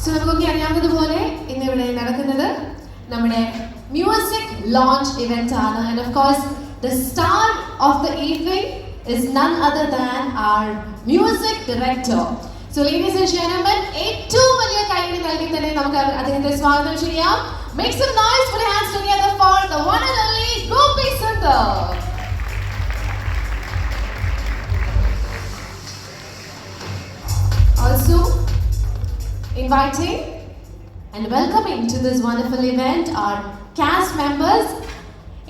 So നമുക്കൊക്കെ അറിയാവുന്നതുപോലെ ഇന്ന് ഇവിടെ നടക്കുന്നത് നമ്മുടെ മ്യൂസിക് ലോഞ്ച് ഇവന്റ് ആണ്. And of course the star of the evening is none other than our music director. So ladies and gentlemen, ഏറ്റവും വലിയ കൈയ്യടി നൽകി തന്നെ നമുക്ക് അദ്ദേഹത്തെ സ്വാഗതം ചെയ്യാം. Make some noise, put your hands together for the one and only Gopi Sundar. Also inviting and welcoming to this wonderful event our cast members.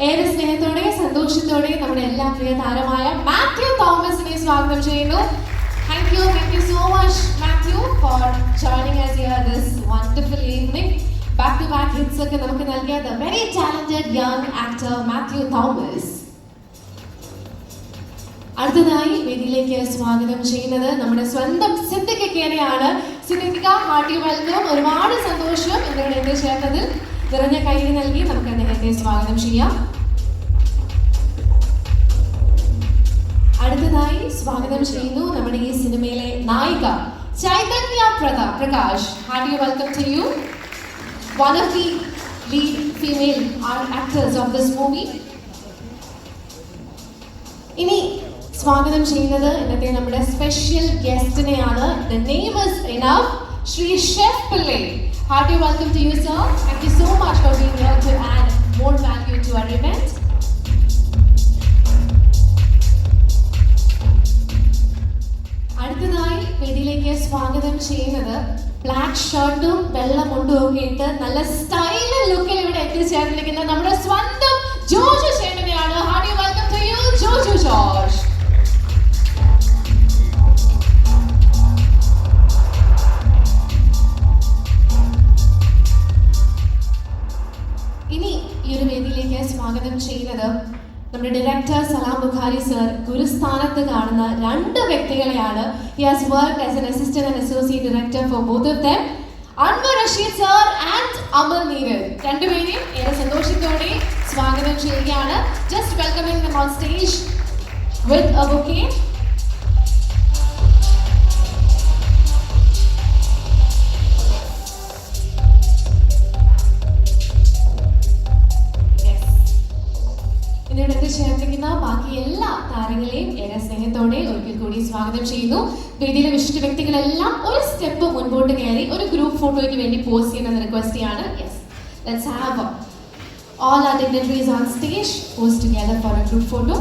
ഏറെ സ്നേഹത്തോടെ സന്തോഷത്തോടെ നമ്മുടെ എല്ലാ പ്രിയ താരമായ മാത്യു തോമസിനെ സ്വാഗതം ചെയ്യുന്നു. Thank you so much Matthew for joining us here this wonderful evening. Back to back hits ഒക്കെ നമുക്ക് നൽകിയ the very talented young actor Matthew Thomas. അടുത്തതായി വേദിയിലേക്ക് സ്വാഗതം ചെയ്യുന്നത് നമ്മുടെ സ്വന്തം സിദ്ദിഖയാണ്. സിദ്ദിഖ, ഹാർട്ടി വെൽക്കം. ഒരുപാട് സന്തോഷം ഇവരുടെ എത്തിച്ചേർന്നതിൽ. നിറഞ്ഞ കൈയ്യടി നൽകി നമുക്ക് അദ്ദേഹത്തെ സ്വാഗതം ചെയ്യാം. അടുത്തതായി സ്വാഗതം ചെയ്യുന്നു നമ്മുടെ ഈ സിനിമയിലെ നായിക Chaitanya Prakash. Hearty welcome to you, one of the lead female actors of this movie. ഇനി സ്വാഗതം ചെയ്യുന്നത് ഇന്നത്തെ നമ്മുടെ special ഗസ്റ്റിനെയാണ്. The name is enough, Shri Chef Pillai. Hearty welcome to you, sir. Thank you so much for being here to add more value to our event. അടുത്തതായി വേദിയിലേക്ക് സ്വാഗതം ചെയ്യുന്നത് black ഷർട്ടും വെള്ള മുണ്ടും ഒക്കെ ഇട്ട് നല്ല സ്റ്റൈലൻ ലുക്കിൽ ഇവിടെ എത്തിച്ചേർന്നിരിക്കുന്ന നമ്മുടെ സ്വന്തം ജോജു ചേട്ടനെയാണ്. Hearty welcome to you, Joju George. ഇനി ഈ ഒരു വേദിയിലേക്ക് സ്വാഗതം ചെയ്യുന്നത് നമ്മുടെ ഡയറക്ടർ സലാം ബുഖാരി സർ ഗുരുസ്ഥാനത്ത് കാണുന്ന രണ്ട് വ്യക്തികളെയാണ്. He has worked as an assistant and associate director for both of them, Anwar Rashid sir and Amal Neeraj. രണ്ടുപേരെയും ഏറെ സന്തോഷത്തോടെ സ്വാഗതം ചെയ്യുകയാണ്. Just welcoming them on stage with a bouquet. ചേർന്നിരിക്കുന്ന ബാക്കി എല്ലാ താരങ്ങളെയും ഏറെ സ്നേഹത്തോടെ ഒരിക്കൽ കൂടി സ്വാഗതം ചെയ്യുന്നു. വേദിയിലെ വിശിഷ്ട വ്യക്തികളെല്ലാം ഒരു സ്റ്റെപ്പ് മുൻപോട്ട് കയറി ഒരു ഗ്രൂപ്പ് ഫോട്ടോയ്ക്ക് വേണ്ടി പോസ്റ്റ് ചെയ്യണമെന്ന് റിക്വസ്റ്റ് ചെയ്യാണ്. Yes, let's have all our dignitaries on stage pose together for a group photo.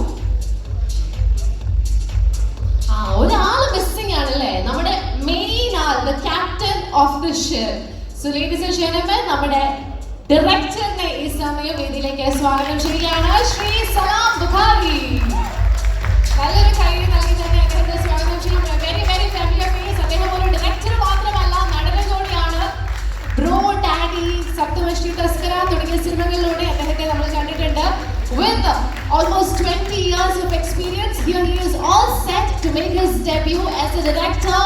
ഒരാൾ മിസ്സിംഗ് ആണല്ലേ, നമ്മുടെ main all, the captain of the ship. So ladies and gentlemen, നമ്മുടെ ഡയറക്ടറിനെ ഈ സമയം വേദിയിലേക്ക് സ്വാഗതം ചെയ്യുകയാണ്, ശ്രീ സലാം ബുഖാരി. നല്ലൊരു കൈയ്യടി നൽകി തന്നെ അദ്ദേഹത്തെ സ്വാഗതം ചെയ്യും. Very very familiar face. അദ്ദേഹം ഒരു ഡയറക്ടർ മാത്രമല്ല, നടനും കൂടിയാണ്. ബ്രോ, ഡാഡി, സപ്തമശ്രീ തസ്കര തുടങ്ങിയ സിനിമകളിലൂടെ അദ്ദേഹത്തെ നമ്മൾ കണ്ടിട്ടുണ്ട്. With almost 20 years of experience, here he is all set to make his debut as a director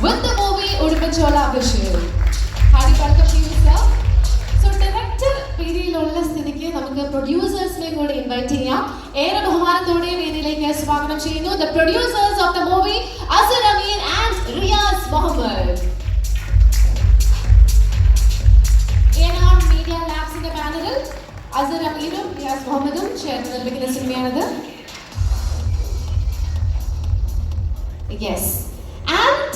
with the movie Uduppachola Abhishek. Hearty welcome to you, sir. Director വേദിയിലുള്ള സ്ഥിതിക്ക് നമുക്ക് പ്രൊഡ്യൂസേഴ്സിനെ കൂടി ഇൻവൈറ്റ് ചെയ്യാം. ഏറെ ബഹുമാനത്തോടെ വേദിയിലേക്ക് സ്വാഗതം ചെയ്യുന്നു the producers of the movie, Azhar Amin and Riyaz Mohammed. A&R Media Labs ന്റെ ബാനറിൽ Azhar Aminും Riyaz Mohammedും ചേർന്ന് നിർമ്മിക്കുന്ന സിനിമയാണിത്. Yes. And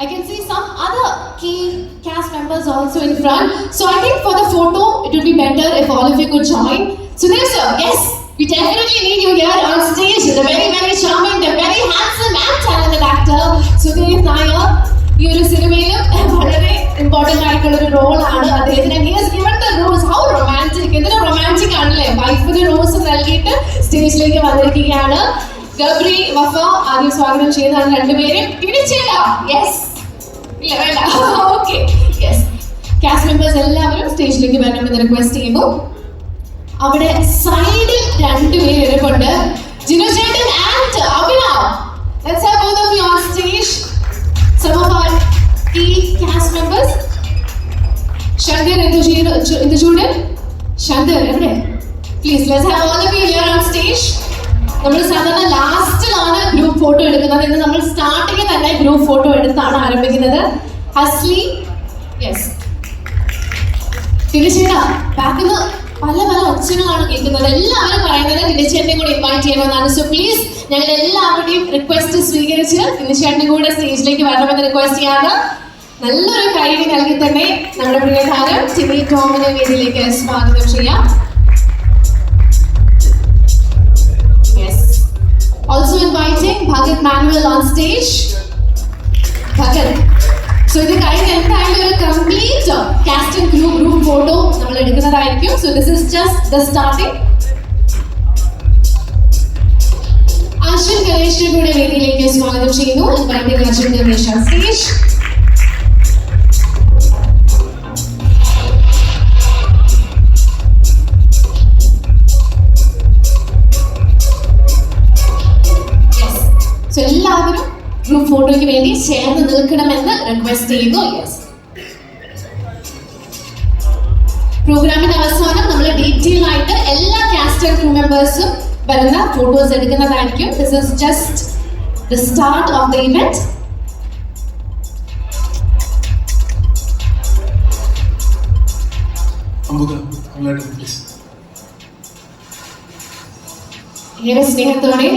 I can see some other key cast members also in front. So I think for the photo, it would be better if all of you could join. Sudhir sir, yes, we definitely need you here on stage. The very, very charming, the very handsome and talented actor, Sudhir Nair. ഈ ഒരു സിനിമയിൽ വളരെ important ആയിട്ടുള്ള ഒരു റോളാണ് അദ്ദേഹത്തിന്. He has given the rose. How romantic. എന്തൊരു romantic ആണല്ലേ, വൈഫിന് റോസ് നൽകിയിട്ട് സ്റ്റേജിലേക്ക് വന്നിരിക്കുകയാണ്. ഗബ്രി, വഫ ആദ്യം സ്വാഗതം ചെയ്യുന്നതാണ് രണ്ടുപേരും. യെസ്, ഇല്ല വേണ്ട, ഓക്കെ. യെസ്, കാസ്റ്റ് മെമ്പേഴ്സ് എല്ലാവരും സ്റ്റേജിലേക്ക് വരണമെന്ന് റിക്വസ്റ്റ് ചെയ്യുന്നു. അവിടെ സൈഡിൽ രണ്ടുപേര് ഇരിപ്പുണ്ട്, ജിനു ചേട്ടൻ and Abhinav. Let's have both of you on stage. Some of our key cast members. Shankar Indhuchoodan. Shankar, എവിടെ? Please, let's have all of you here on stage. നമ്മൾ സാധാരണ ലാസ്റ്റിലാണ് ഗ്രൂപ്പ് ഫോട്ടോ എടുക്കുന്നത്. ഇന്ന് നമ്മൾ സ്റ്റാർട്ടിങ്ങിൽ തന്നെ ഗ്രൂപ്പ് ഫോട്ടോ എടുത്താണ് ആരംഭിക്കുന്നത്. ഹസ്ലി, യെസ്. തിരിച്ചേട്ടാ ബാക്കിൽ നിന്ന് പല പല ഒച്ചകളാണ് കേൾക്കുന്നത്. എല്ലാവരും പറയുന്നത് തിരിച്ചേട്ടനെ കൂടെ ഇൻവൈറ്റ് ചെയ്യണമെന്നാണ്. സോ പ്ലീസ് ഞങ്ങളുടെ എല്ലാവരുടെയും റിക്വസ്റ്റ് സ്വീകരിച്ച് തിരിച്ചേട്ടനെ കൂടെ സ്റ്റേജിലേക്ക് വരണമെന്ന് റിക്വസ്റ്റ് ചെയ്യാണ്. നല്ലൊരു കൈയ്യടി നൽകി തന്നെ നമ്മുടെ പ്രിയ താരം ടിനി ടോമിനെ വേദിയിലേക്ക് സ്വാഗതം ചെയ്യാം. Also inviting Bhagat Manuel on stage. Bhagat. So ഇത് കഴിഞ്ഞ എന്തായാലും ഒരു complete cast and crew group photo നമ്മൾ എടുക്കുന്നതായിരിക്കും. So this is just the starting. Ashwin ഗണേഷിനെ കൂടെ വേദിയിലേക്ക് സ്വാഗതം ചെയ്യുന്നു. Inviting Ashwin Ganesh on stage. So എല്ലാവരും ഗ്രൂപ്പ് ഫോട്ടോയ്ക്ക് വേണ്ടി ചേർന്ന് നിൽക്കണമെന്ന് റിക്വസ്റ്റ് ചെയ്യുന്നു. യെസ്. പ്രോഗ്രാമിന്റെ അവസാനം നമ്മൾ ഡീറ്റെയിൽ ആയിട്ട് എല്ലാ കാസ്റ്റ് ആൻഡ് ക്രൂ മെമ്പേഴ്സും വരുന്ന ഫോട്ടോസ് എടുക്കുന്നതായിരിക്കും. This is just the start of the event. ഏറെ സ്നേഹത്തോടെ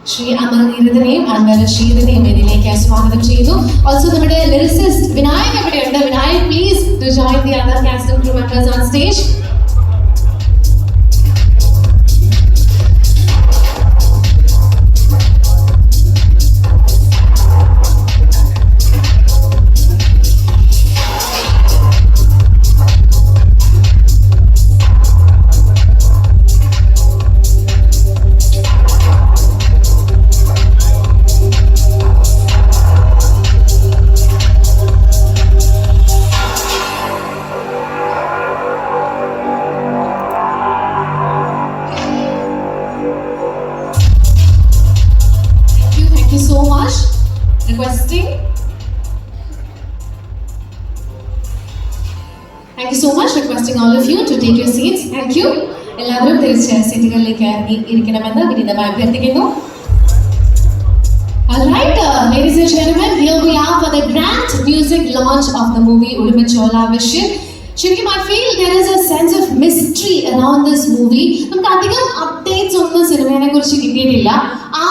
ശ്രീ അമർനീരദിനെയും അമർ റഷീദിനെയും വേദിയിലേക്ക് സ്വാഗതം ചെയ്യുന്നു. ഓൾസോ നമ്മുടെ ലിറിസിസ്റ്റ് വിനായക് എവിടെയുണ്ട്? Vinayak please to join the other cast and crew members on stage. So much requesting. Thank you so much requesting all of you to take your seats. Thank you. എല്ലാവരും തിരിച്ച് സീറ്റുകളിലേക്ക് ഇരിക്കണമെന്ന് വിനീതമായി അഭ്യർത്ഥിക്കുന്നു. Alright, ladies and gentlemen, here we are for the grand music launch of the movie Udumachola Vishal. ശരിക്കും I feel there is a sense of mystery around this movie. നമുക്ക് അധികം updates ഒന്നും സിനിമയെ കുറിച്ച് കിട്ടിയിട്ടില്ല.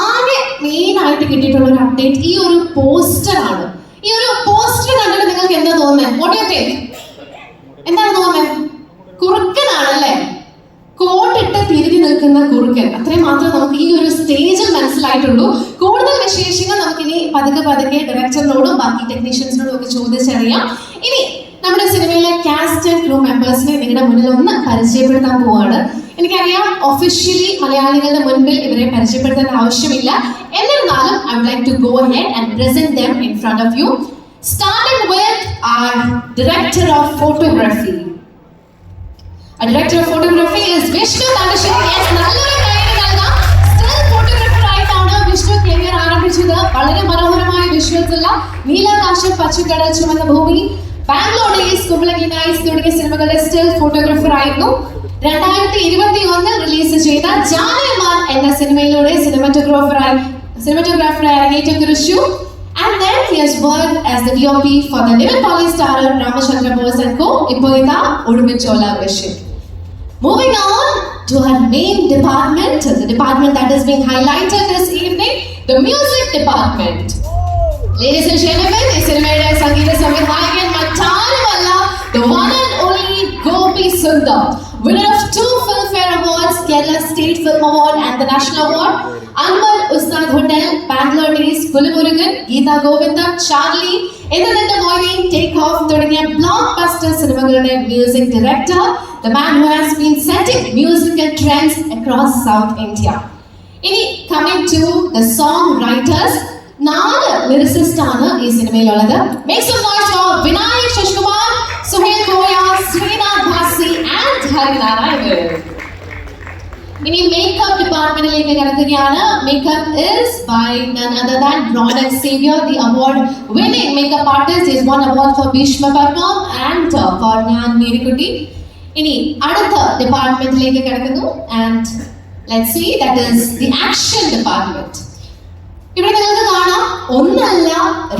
ആകെ മെയിൻ ആയിട്ട് കിട്ടിയിട്ടുള്ള ഒരു അപ്ഡേറ്റ് ഈ ഒരു പോസ്റ്റർ ആണ്. ഈ ഒരു പോസ്റ്റർ കണ്ടിട്ട് നിങ്ങൾക്ക് എന്താ തോന്നുന്നത്? What do you think? എന്താണ് തോന്നുന്നത്? കുറുക്കനാണല്ലേ? കോട്ടിട്ട് തിരിഞ്ഞു നിൽക്കുന്ന കുറുക്കൻ. അത്രയും മാത്രമേ നമുക്ക് ഈ ഒരു സ്റ്റേജിൽ മനസ്സിലായിട്ടുള്ളൂ. കൂടുതൽ വിശേഷങ്ങൾ നമുക്കിനി പതുക്കെ പതുക്കെ ഡയറക്ടറിനോടും ബാക്കി ടെക്നീഷ്യൻസിനോടും ഒക്കെ ചോദിച്ചറിയാം. ഇനി നമ്മുടെ സിനിമയിലെ കാസ്റ്റ് ആൻഡ് ക്രൂ മെമ്പേഴ്സിനെ നിങ്ങളുടെ മുന്നിൽ ഒന്ന് പരിചയപ്പെടുത്താൻ പോവാണ്. എനിക്കറിയാം ഒഫീഷ്യലി മലയാളികളുടെ മുൻപിൽ ഇവരെ പരിചയപ്പെടുത്തേണ്ട ആവശ്യമില്ല. എന്നിരുന്നാലും I would like to go ahead and present them in front of you. Starting with our director of photography. Our director of photography is Vishnu Nandashiri. Yes, നല്ലൊരു കൈയ്യടി നൽകാം. Still photographer ആയിട്ടാണ് വിഷ്ണു കരിയർ ആരംഭിച്ചത്. വളരെ മനോഹരമായ വിഷ്വൽസ് ഉള്ള നീലാകാശം പച്ചക്കടൽ ചുമന്ന ഭൂമി, Bangalore days, Kumbalangi nights തുടങ്ങിയ സിനിമകളുടെ സ്റ്റിൽ ഫോട്ടോഗ്രാഫർ ആയിരുന്നു. 2021 റിലീസ് ചെയ്ത ജാനേമാൻ എന്ന സിനിമയിലൂടെ സിനിമാറ്റോഗ്രാഫറായി അരങ്ങേറ്റം കുറിച്ചു. And then he has worked as the DOP for the Nivil starrer Ramachandra Bose and Co. ഇപ്പോൾ ഇതാ Udumachola Vishal. Moving on to our main department, the department that is being highlighted this evening, the music department. Ladies and gentlemen, ഈ സിനിമയുടെ സംഗീത സംവിധായകൻ മറ്റാരുമല്ല, the one and only Gopi Sundar, winner of 2 Filmfare Awards, Kerala State Film Award and the National Award, Anwar Ustad Hotel, Bangalore Days, Pulumurugan, Geeta Govinda, Charlie, Indrananda Moini, Take Off തുടങ്ങിയ blockbuster സിനിമകളുടെ music director, the man who has been setting musical trends across South India. ഇനി coming to the song writers, 4 lyricists ആണ് ഈ സിനിമയിലുള്ളത്. Make some noise for Vinayak Shashkumar, Suhail Goya, Srinath Bhasi and Harinarayan. ഇനി makeup ഡിപ്പാർട്ട്മെന്റിലേക്ക് കടക്കുകയാണ്. Makeup is by none other than Ronak Xavier, the award winning makeup artist. Is won award for Bhishma Parvam and for Nyan Merikutti. ഇനി അടുത്ത ഡിപ്പാർട്ട്മെന്റിലേക്ക് കടക്കുന്നു and let's see, that is the action department. ഇവിടെ നിങ്ങൾക്ക് കാണാം, 1 അല്ല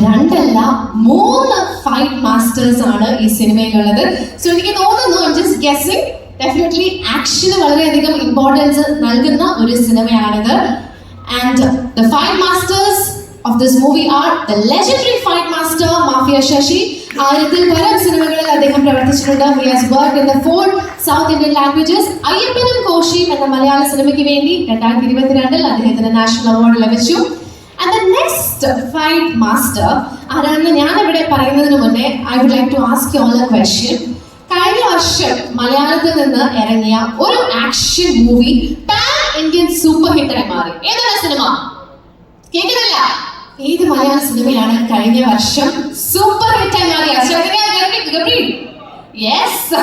2 അല്ല 3 fight master masters ആണ് ഈ സിനിമയിലുള്ളത്. സോ എനിക്ക് തോന്നുന്നു, I am just guessing, definitely ആക്ഷന് വളരെയധികം ഇമ്പോർട്ടൻസ് നൽകുന്ന ഒരു സിനിമയാണിത്. And the fight masters of this movie are the legendary fight master Mafia Shashi. 1000 പരം സിനിമകളിൽ അദ്ദേഹം പ്രവർത്തിച്ചിട്ടുണ്ട്. He has worked in the 4 South Indian languages. അയ്യപ്പനും കോശിയും എന്ന മലയാള സിനിമയ്ക്ക് വേണ്ടി 2022 അദ്ദേഹത്തിന് നാഷണൽ അവാർഡ് ലഭിച്ചു. And the next fight master ആരാണെന്ന് ഞാൻ ഇവിടെ പറയുന്നതിന് മുന്നേ I would like to ask you all a question. കഴിഞ്ഞ വർഷം മലയാളത്തിൽ നിന്ന് ഇറങ്ങിയ ഒരു action movie pan Indian super ഹിറ്റായി മാറി. ഏതാണ് സിനിമ? കേൾക്കുന്നില്ല? ഏത് മലയാള സിനിമയാണ് കഴിഞ്ഞ വർഷം സൂപ്പർ ഹിറ്റായി മാറിയ? യെസ്,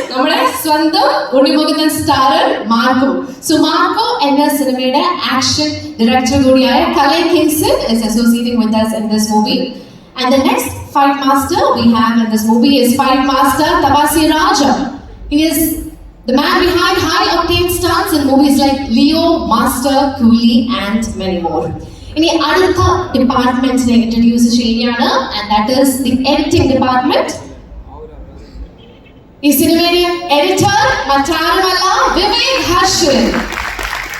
നമ്മുടെ സ്വന്തം Unni Mukundan starrer Marco. So Marco എന്ന സിനിമയുടെ ആക്ഷൻ ഡയറക്ടർ കൂടിയായ Kalai Kingson is associating with us in this movie. And the next fight master we have in this movie is fight master Tabasi Raja. He is the man behind high octane stunts in movies like Leo, Master, Coolie and many more. ഇനി അടുത്ത ഡിപ്പാർട്ട്മെന്റിനെ introduce ചെയ്യുകയാണ്, and that is the editing department. ഈ സിനിമയുടെ editor മറ്റാരുമല്ല വിവേക് ഹർഷൻ.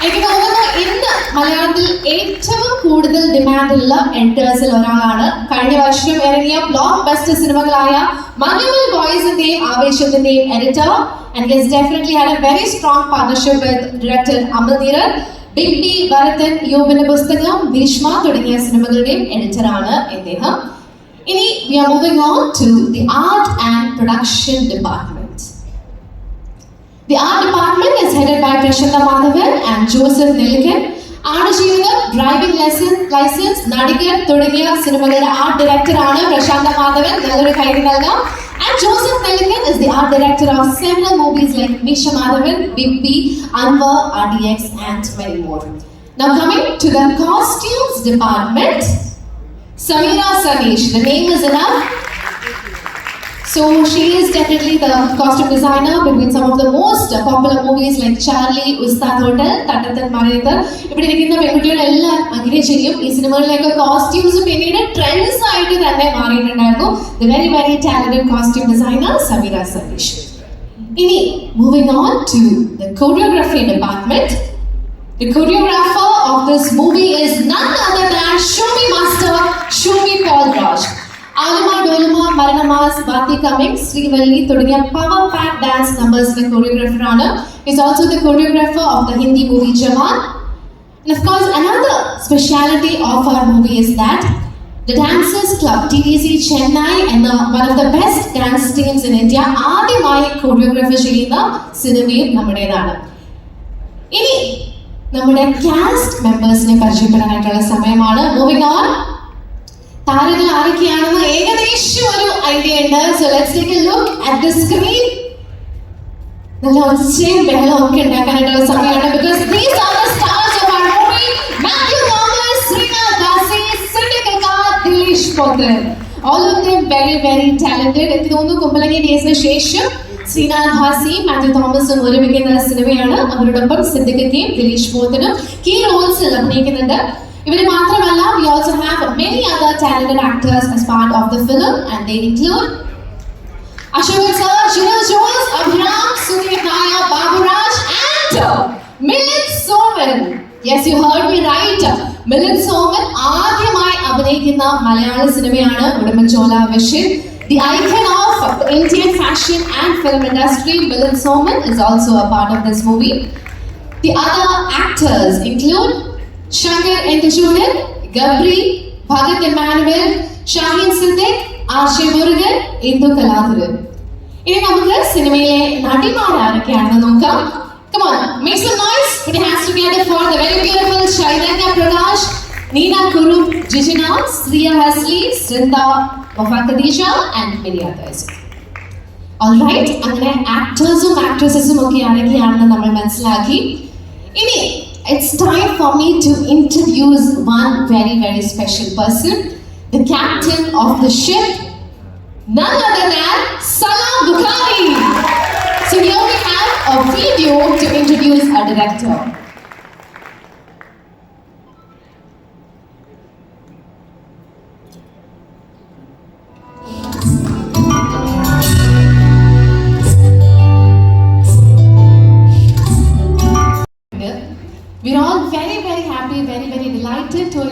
എനിക്ക് തോന്നുന്നു ഇന്ന് മലയാളത്തിൽ ഏറ്റവും കൂടുതൽ ഡിമാൻഡുള്ള എഡിറ്റേഴ്സിൽ ഒരാളാണ്. കഴിഞ്ഞ വർഷം ഇറങ്ങിയ ബ്ലോക്ക് ബസ്റ്റർ സിനിമകളായ മഞ്ഞുമൽ ബോയ്സിന്റെയും ആവേശത്തിന്റെയും editor. And he has definitely had a very strong partnership with director Amal Neerad. Big B, Bharathan, യോബിന്റെ പുസ്തകം, ഭീഷ്മ തുടങ്ങിയ സിനിമകളുടെയും എഡിറ്ററാണ് ഇദ്ദേഹം. ഇനി we are moving on to the art and production department. The art department is headed by Prashanta Madhavan and Joseph Nelikan. Aadujeevitham, driving licence, Nadikar തുടങ്ങിയ സിനിമകളുടെ art ഡയറക്ടറാണ് പ്രശാന്ത മാധവൻ. നല്ലൊരു കൈ നൽകാം. And Joseph Nelikan is the art director of several movies like Misha Madhavan, Big B, Anwar, RDX and many more. Now coming to the costumes department, Samira Sanish, the name is enough. So she is definitely the costume designer between some of the most popular movies like Charlie, Ustad Hotel, Tattathan Marayathan. ഇവിടെ ഇരിക്കുന്ന പെൺകുട്ടികളെല്ലാം അങ്ങനെ ചെയ്യും. ഈ സിനിമകളിലേക്ക് costumes പിന്നീട് trends ആയിട്ട് തന്നെ മാറിയിട്ടുണ്ടായിരുന്നു. The very very talented costume designer Samira Sanish. ഇനി moving on to the choreography department. The choreographer of this movie is none other than Shomi Master Shomi Paul Raj. Alima Dolima, Maranamas, Bhati Cummings, Srivalli തുടങ്ങിയ power pack dance numbers-ന്റെ choreographer ആണ്. He's also the choreographer of the Hindi movie Jawan. And of course, another speciality of our movie is that the Dancers Club, TDC Chennai, and one of the best dance teams in India, ആദ്യമായി choreography ചെയ്യുന്ന സിനിമയും നമ്മുടേതാണ്. ഇനി നമ്മുടെ cast മെമ്പേഴ്സിനെ പരിചയപ്പെടാനായിട്ടുള്ള സമയമാണ്. Moving on. താരങ്ങൾ ആരൊക്കെയാണെന്ന് ഏകദേശം ഒരു idea ഉണ്ട്. So let's take a look at the screen. നല്ല ഒച്ചയും ബഹളവും ഒക്കെ ഉണ്ടാക്കാനായിട്ടുള്ള സമയമാണ്. Because these are the stars of our movie. Mathew Thomas, Sreenath Bhasi, Siddique Khan, Dileesh Pothan. All of them very very talented. എനിക്ക് തോന്നുന്നു കുമ്പളങ്ങി ഡേയ്സിന് ശേഷം ശ്രീനാഥ് ദാസിയും മാത്യു തോമസും ഒരുമിക്കുന്ന സിനിമയാണ്. അവരോടൊപ്പം സിദ്ദിഖ് ഖാനും ദിലീഷ് പോത്തനും കീ റോൾസിൽ അഭിനയിക്കുന്നുണ്ട്. ഇവര് മാത്രമല്ല, we also have many other talented actors as part of the film, and they include Ashok Sir, Shinu Jones, Abhiram, Sudhir Naya, Babu Raj, and Milind Soman. Yes, you heard me right. Milind Soman ആദ്യമായി അഭിനയിക്കുന്ന മലയാള സിനിമയാണ് Udumbanchola vision. The icon of the Indian fashion and film industry, Milind Soman, is also a part of this movie. The other actors include Shankar Entashudan, Gabri, Bhagat Emmanuel, Shaheen Siddiq, Ashay Murugan, Indu Kalatharan. ഇനി നമുക്ക് സിനിമയിലെ നടിമാർ ആരൊക്കെയാണെന്ന് നോക്കാം. Come on, make some noise. Put your hands together for the very beautiful Shailanya Prakash, Neena Kurup, Jijina, Sriya Hasli, Srinda, Wafa Khadija and many others. Alright, അങ്ങനെ ആക്ടേഴ്സും ആക്ട്രസസും ഒക്കെ ആരൊക്കെയാണെന്ന് നമ്മൾ മനസ്സിലാക്കി. ഇനി it's time for me to introduce one very very special person, the captain of the ship, none other than Salam Bukhari. So here we have a video to introduce our director.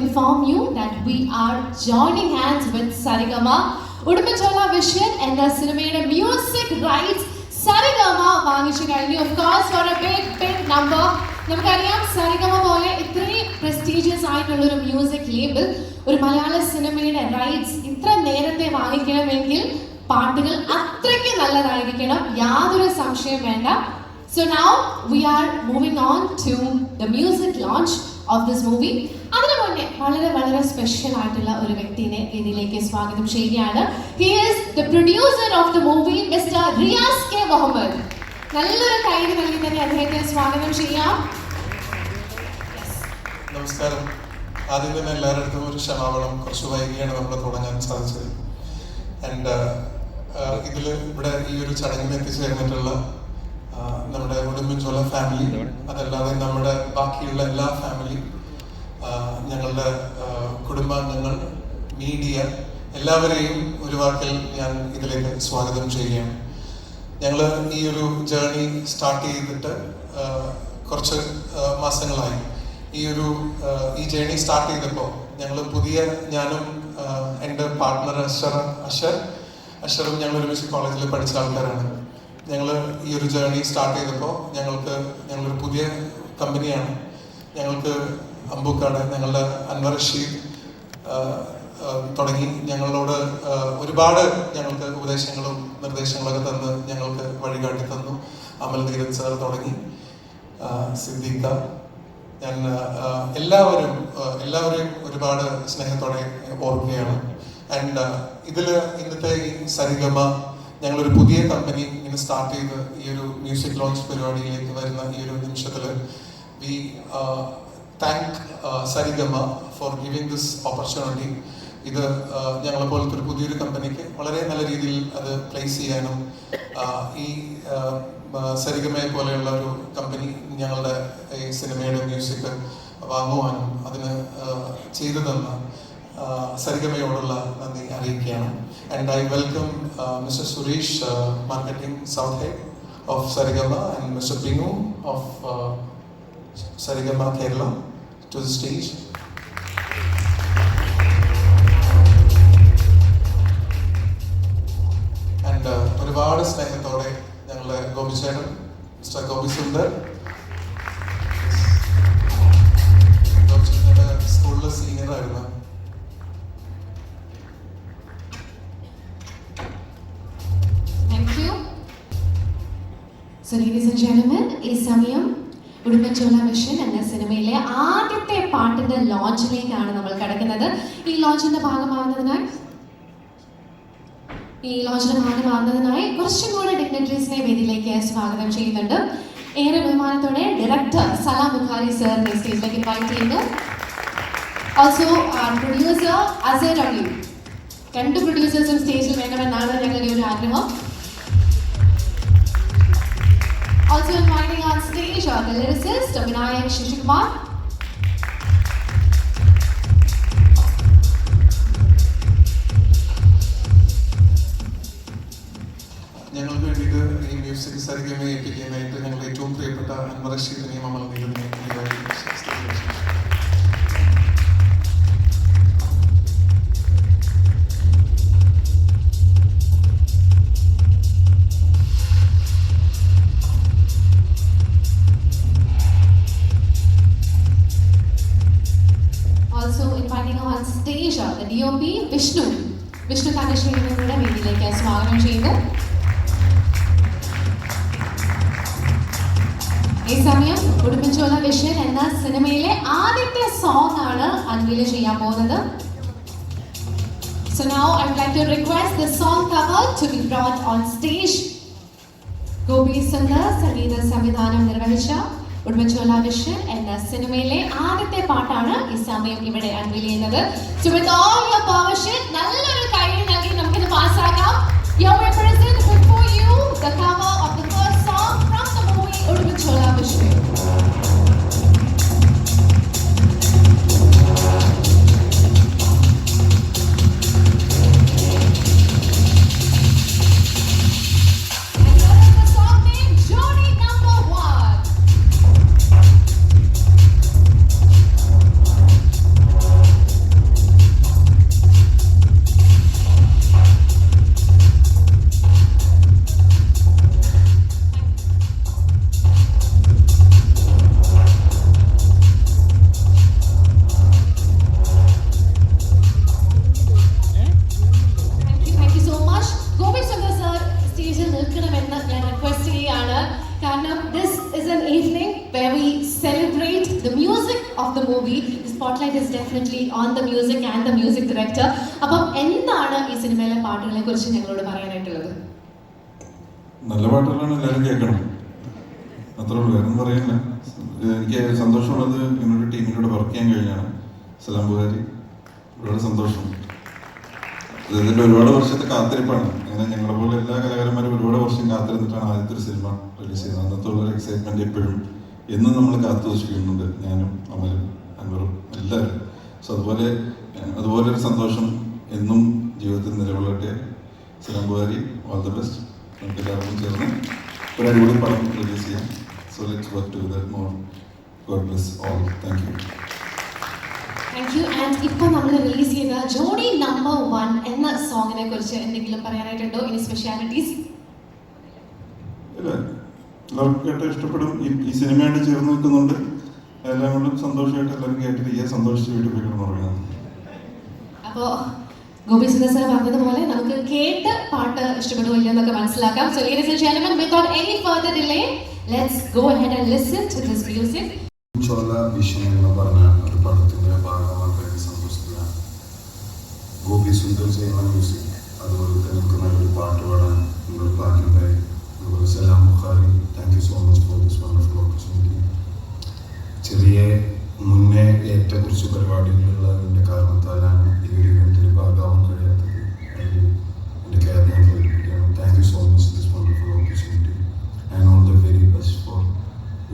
inform you that we are joining hands with Saregama. Udumachala Vision and the cinematic music rights Saregama വാങ്ങിച്ചു കഴിഞ്ഞു. Of course for a big number. നമുക്കറിയാം Saregama പോലെ ഇത്രയും prestigious ആയിട്ടുള്ള ഒരു music label ഒരു മലയാള സിനിമയുടെ rights ഇത്ര നേരത്തെ വാങ്ങിക്കണമെങ്കിൽ പാട്ടുകൾ അത്രയ്ക്ക് നല്ലതായിരിക്കണം, യാതൊരു സംശയം വേണ്ട. So now we are moving on to the music launch of this movie. അതിനു മുന്നേ വളരെ സ്പെഷ്യൽ ആയിട്ടുള്ള ഒരു വ്യക്തിയെ ഇതിലേക്ക് സ്വാഗതം ചെയ്യുകയാണ്. He is the producer of the movie, Mr. Riyas K Muhammad. നല്ലൊരു കൈയ്യടി നൽകി തന്നെ അദ്ദേഹത്തെ സ്വാഗതം ചെയ്യാം. നമസ്കാരം. ആദ്യം തന്നെ എല്ലാവരുടെ അടുത്തും ഒരു ക്ഷമാപണം, കുറച്ച് വൈകിയാണ് നമ്മൾ തുടങ്ങാൻ സാധിച്ചത്. ആൻഡ് ഇവിടെ ഈ ഒരു ചടങ്ങിൽ എത്തിച്ചേർന്നിട്ടുള്ള നമ്മുടെ ഉടുമ്പൻചോല ഫാമിലി, അതല്ലാതെ നമ്മുടെ ബാക്കിയുള്ള എല്ലാ ഫാമിലി, ഞങ്ങളുടെ കുടുംബാംഗങ്ങൾ, മീഡിയ, എല്ലാവരെയും ഒരു വാക്കിൽ ഞാൻ ഇതിലേക്ക് സ്വാഗതം ചെയ്യുകയാണ്. ഞങ്ങൾ ഈ ഒരു ജേർണി സ്റ്റാർട്ട് ചെയ്തിട്ട് കുറച്ച് മാസങ്ങളായി. ഈ ജേർണി സ്റ്റാർട്ട് ചെയ്തപ്പോൾ ഞാനും എൻ്റെ പാർട്ട്ണർ അഷറും ഞങ്ങൾ ഒരുമിച്ച് കോളേജിൽ പഠിച്ച ആൾക്കാരാണ്. ഞങ്ങൾ ഈ ഒരു ജേർണി സ്റ്റാർട്ട് ചെയ്തപ്പോൾ ഞങ്ങളൊരു പുതിയ കമ്പനിയാണ്. ഞങ്ങൾക്ക് അമ്പൂക്കാട് ഞങ്ങളുടെ അൻവർ റഷീദ് തുടങ്ങി ഞങ്ങളോട് ഒരുപാട് ഞങ്ങൾക്ക് ഉപദേശങ്ങളും നിർദ്ദേശങ്ങളൊക്കെ തന്ന് ഞങ്ങൾക്ക് വഴികാട്ടി തന്നു. അമൽ നീരജ് സാർ തുടങ്ങി സിദ്ദീഖ, ഞാൻ എല്ലാവരെയും ഒരുപാട് സ്നേഹത്തോടെ ഓർക്കുകയാണ്. ആൻഡ് ഇന്നത്തെ ഈ സരിഗമ ഞങ്ങളൊരു പുതിയ കമ്പനി ഇങ്ങനെ സ്റ്റാർട്ട് ചെയ്ത് ഈ ഒരു മ്യൂസിക് ലോഞ്ച് പരിപാടിയിലേക്ക് വരുന്ന ഈ ഒരു നിമിഷത്തിൽ we thank Saregama for giving this opportunity. ഇത് ഞങ്ങളെ പോലത്തെ ഒരു പുതിയൊരു കമ്പനിക്ക് വളരെ നല്ല രീതിയിൽ അത് പ്ലേസ് ചെയ്യാനും ഈ സരിഗമയെ പോലെയുള്ള ഒരു കമ്പനി ഞങ്ങളുടെ ഈ സിനിമയുടെ മ്യൂസിക് വാങ്ങുവാനും അതിന് ചെയ്തു തന്ന സരിഗമയോടുള്ള നന്ദി അറിയിക്കുകയാണ്. And I welcome mister Suresh, marketing south head of Saregama, and mister Binu of Saregama Kerala to the stage. And ഒരുപാട് സ്നേഹത്തോടെ ഞങ്ങളുടെ ഗോപിച്ചേട്ടൻ, മിസ്റ്റർ ഗോപി സുന്ദർ, ഗോപിച്ചേട്ടൻ്റെ സ്കൂളിലെ സീനിയറായിരുന്നു. So ladies and gentlemen, ഈ സമയം ഉടുമ്പൻചോല വിഷൻ എന്ന സിനിമയിലെ ആദ്യത്തെ പാട്ടിന്റെ ലോഞ്ചിലേക്കാണ് നമ്മൾ കടക്കുന്നത്. ഈ ലോഞ്ചിന്റെ ഭാഗമാകുന്നതിനായി കുറച്ചും കൂടെ ഡിഗ്നിറ്ററീസിനെ വേദിയിലേക്ക് സ്വാഗതം ചെയ്യുന്നുണ്ട്. ഏറെ ബഹുമാനത്തോടെ ഡയറക്ടർ സലാം ബുഖാരി സാറിനെ സ്റ്റേജിലേക്ക് ഇൻവൈറ്റ് ചെയ്യുന്നു. ഓൾസോ പ്രൊഡ്യൂസർ അസർ അലി, 2 പ്രൊഡ്യൂസേഴ്സും സ്റ്റേജിൽ വേണമെന്നാണ് ഞങ്ങളുടെ ഒരു ആഗ്രഹം. Also inviting on stage are the lyricist Vinayak Shishikumaar, ഞങ്ങൾക്ക് വേണ്ടിയിട്ട് ഈ മ്യൂസിക് സരിഗമയെ ഏൽപ്പിക്കാനായിട്ട് ഞങ്ങളുടെ ഏറ്റവും പ്രിയപ്പെട്ട അൻവർ റഷീദിനെയും അമൽ നീരജിനെയും on stage the DOP Vishnu തങ്കശ്ശേരിയുടെ കൂടെ വേദിയിലേക്ക് സ്വാഗതം ചെയ്യുന്നു. ഈ സമയം ഉടുമ്പൻചോല വിഷൻ എന്ന സിനിമയിലെ ആദ്യത്തെ സോങ് ആണ് അൺവീൽ ചെയ്യാൻ പോകുന്നത്. So now I would like to request the song cover to be brought on stage. Gopi Sundar സംഗീത സംവിധാനം നിർവഹിച്ച ഉടുമ്പൻചോല വിഷൻ എന്ന സിനിമയിലെ ആദ്യത്തെ പാട്ടാണ് ഈ സമയം ഇവിടെ അൺവീൽ ചെയ്യുന്നത്. So with all your permission, നല്ലൊരു കൈയ്യടി നൽകി നമുക്കിത് പാസ്സാക്കാം. Here we present before you the cover of the first song from the movie Udumbanchola vision. the movie. The spotlight is definitely on the music and the music director. അപ്പം എന്താണ് ഈ സിനിമയിലെ പാട്ടുകളെ കുറിച്ച് ഞങ്ങളോട് പറയാനായിട്ടുള്ളത്? നല്ല പാട്ടുകളാണ് എല്ലാവരും കേൾക്കണം, അത്രേ ഉള്ളൂ, വേറെ പറയുന്നില്ല. എനിക്ക് സന്തോഷമുള്ളത് ഇങ്ങനൊരു ടീമിലൂടെ വർക്ക് ചെയ്യാൻ കഴിഞ്ഞാണ്. സലാം ബുഹാരി, ഒരുപാട് സന്തോഷം. ഇതിൻ്റെ ഒരുപാട് വർഷത്തെ കാത്തിരിപ്പാണ്. അങ്ങനെ ഞങ്ങളെ പോലെ എല്ലാ കലാകാരന്മാരും ഒരുപാട് വർഷം കാത്തിരുന്നിട്ടാണ് ആദ്യത്തെ ഒരു സിനിമ റിലീസ് ചെയ്യുന്നത്. അന്നത്തെ ഉള്ളൊരു എക്സൈറ്റ്മെൻറ്റ് എപ്പോഴും എന്നും നമ്മൾ കാത്തു സൂക്ഷിക്കുന്നുണ്ട്, ഞാനും അമലും അൻവറും എല്ലാവരും. സോ അതുപോലൊരു സന്തോഷം എന്നും ജീവിതത്തിൽ നിലകൊള്ളട്ടെ. സലാം ബുഹാരി, ഓൾ ദ ബെസ്റ്റ്. നമുക്ക് എല്ലാവർക്കും ചേർന്ന് ഒരു അടിപൊളി പടം റിലീസ് ചെയ്യാം. So let's work together more. God bless all. Thank you. Thank you. And ഇപ്പോൾ നമ്മൾ റിലീസ് ചെയ്ത ജോഡി നമ്പർ 1 എന്ന സോങ്ങിനെ കുറിച്ച് എന്തെങ്കിലും പറയാനായിട്ടുണ്ടോ? ഇനി സ്പെഷ്യാലിറ്റീസ്? ഇല്ല, എല്ലാവർക്കും കേട്ട് ഇഷ്ടപ്പെടും. ഈ സിനിമയായിട്ട് ചേർന്ന് നിൽക്കുന്നുണ്ട്. എല്ലാം കൊണ്ടും സന്തോഷമായിട്ട് എല്ലാവരും കേട്ടിരിക്കുക, സന്തോഷിച്ച് വീട്ടിൽ പോയി കിടന്നുറങ്ങുക. അപ്പോൾ ഗോപി സുന്ദർ സാർ പറഞ്ഞതുപോലെ നമുക്ക് കേട്ട് പാട്ട് ഇഷ്ടപ്പെടുമല്ലോ എന്നൊക്കെ മനസ്സിലാക്കാം. So ladies and gentlemen, without any further delay, let's go ahead and listen to this music. Chola Vision എന്ന് പറഞ്ഞ ഒരു പടത്തിൻ്റെ ഭാഗമാക്കാൻ സന്തോഷത്തിലാണ്. ഗോപി സുന്ദർ ചെയ്യുന്ന മ്യൂസിക്, അതുപോലെ തന്നെ നമുക്ക് നല്ലൊരു പാട്ട് പാടാൻ നിങ്ങൾ ഭാഗ്യമുണ്ടായി. അതുപോലെ Salam Bukhari, thank you so much for this wonderful opportunity. ചെറിയ മുന്നേ ഏറ്റക്കുറിച്ച് പരിപാടികളുള്ളതിൻ്റെ കാരണത്താലാണ് ഈ ഒരു ഇവൻറ്റിൽ ഭാഗമാവാൻ കഴിയാത്തത്. എൻ്റെ കാര്യം ഞാൻ പ്രകടിപ്പിക്കുകയാണ്. Thank you so much this wonderful opportunity and all the very best for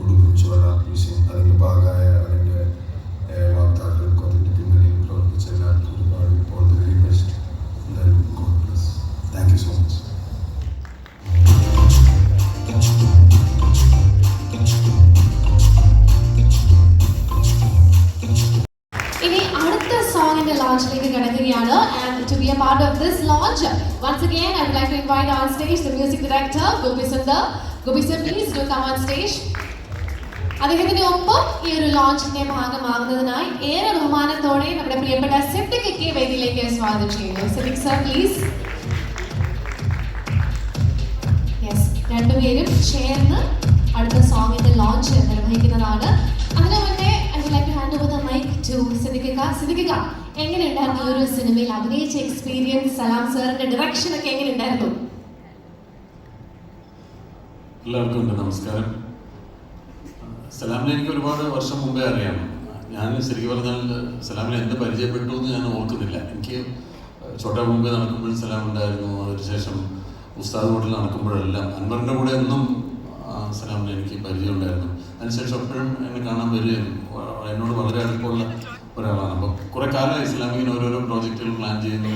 Udumban Chola വിഷയം. അതിൻ്റെ ഭാഗമായ അതിൻ്റെ വാർത്താക്കൾക്കും അതിൻ്റെ പിന്നണിയിൽ പ്രവർത്തിച്ച എല്ലാവർക്കും ഒരുപാട് ഓൾ ദ വെരി ബെസ്റ്റ്. എന്തായാലും God bless. Thank you so much. ഇനി അടുത്ത സോങ്ങിന്റെ ലോഞ്ചിലേക്ക് കടക്കുകയാണ്. And to be a part of this launch, once again I would like to invite on stage the music director Gopi Sundar. Gopi sir, please do come on stage. അദ്ദേഹത്തിന്റെ ഒപ്പം ഈ ഒരു ലോഞ്ചിന്റെ ഭാഗമാകുന്നതിനായി ഏറെ ബഹുമാനത്തോടെ നമ്മുടെ പ്രിയപ്പെട്ട സിദ്ദിഖ് വേദിയിലേക്ക് സ്വാഗതം ചെയ്യുന്നു. Siddique sir please. യെസ്, രണ്ടുപേരും ചേർന്ന് അടുത്ത സോങ്ങിന്റെ ലോഞ്ച് നിർവഹിക്കുന്നതാണ്. അതിനു മുന്നേ I would like to hand over the mic to Siddique. Siddique, എങ്ങനെയുണ്ടായിരുന്നു ഈ ഒരു സിനിമയിൽ അഭിനയിച്ച എക്സ്പീരിയൻസ്? സലാം സാറിന്റെ ഡയറക്ഷൻ ഒക്കെ എങ്ങനെയുണ്ടായിരുന്നു? എല്ലാവർക്കും ഉണ്ട് നമസ്കാരം. സലാമിനെ എനിക്ക് ഒരുപാട് വർഷം മുമ്പേ അറിയാം. ഞാൻ ശരിക്കും പറഞ്ഞാൽ സലാമിനെ എന്ത് പരിചയപ്പെട്ടു എന്ന് ഞാൻ ഓർക്കുന്നില്ല. എനിക്ക് ചോട്ടാ മുമ്പേ നടക്കുമ്പോഴും സലാം ഉണ്ടായിരുന്നു. അതിനുശേഷം ഉസ്താദ് ഹോട്ടലിൽ നടക്കുമ്പോഴെല്ലാം അൻവറിൻ്റെ കൂടെ എന്നും സലാമിനെ എനിക്ക് പരിചയം ഉണ്ടായിരുന്നു. അതിനുശേഷം എപ്പോഴും എന്നെ കാണാൻ വരികയും എന്നോട് വളരെ അടുപ്പമുള്ള ഒരാളാണ്. അപ്പോൾ കുറേ കാലമായി ഇസ്ലാമിങ്ങനെ ഓരോരോ പ്രോജക്റ്റുകൾ പ്ലാൻ ചെയ്യുന്നു.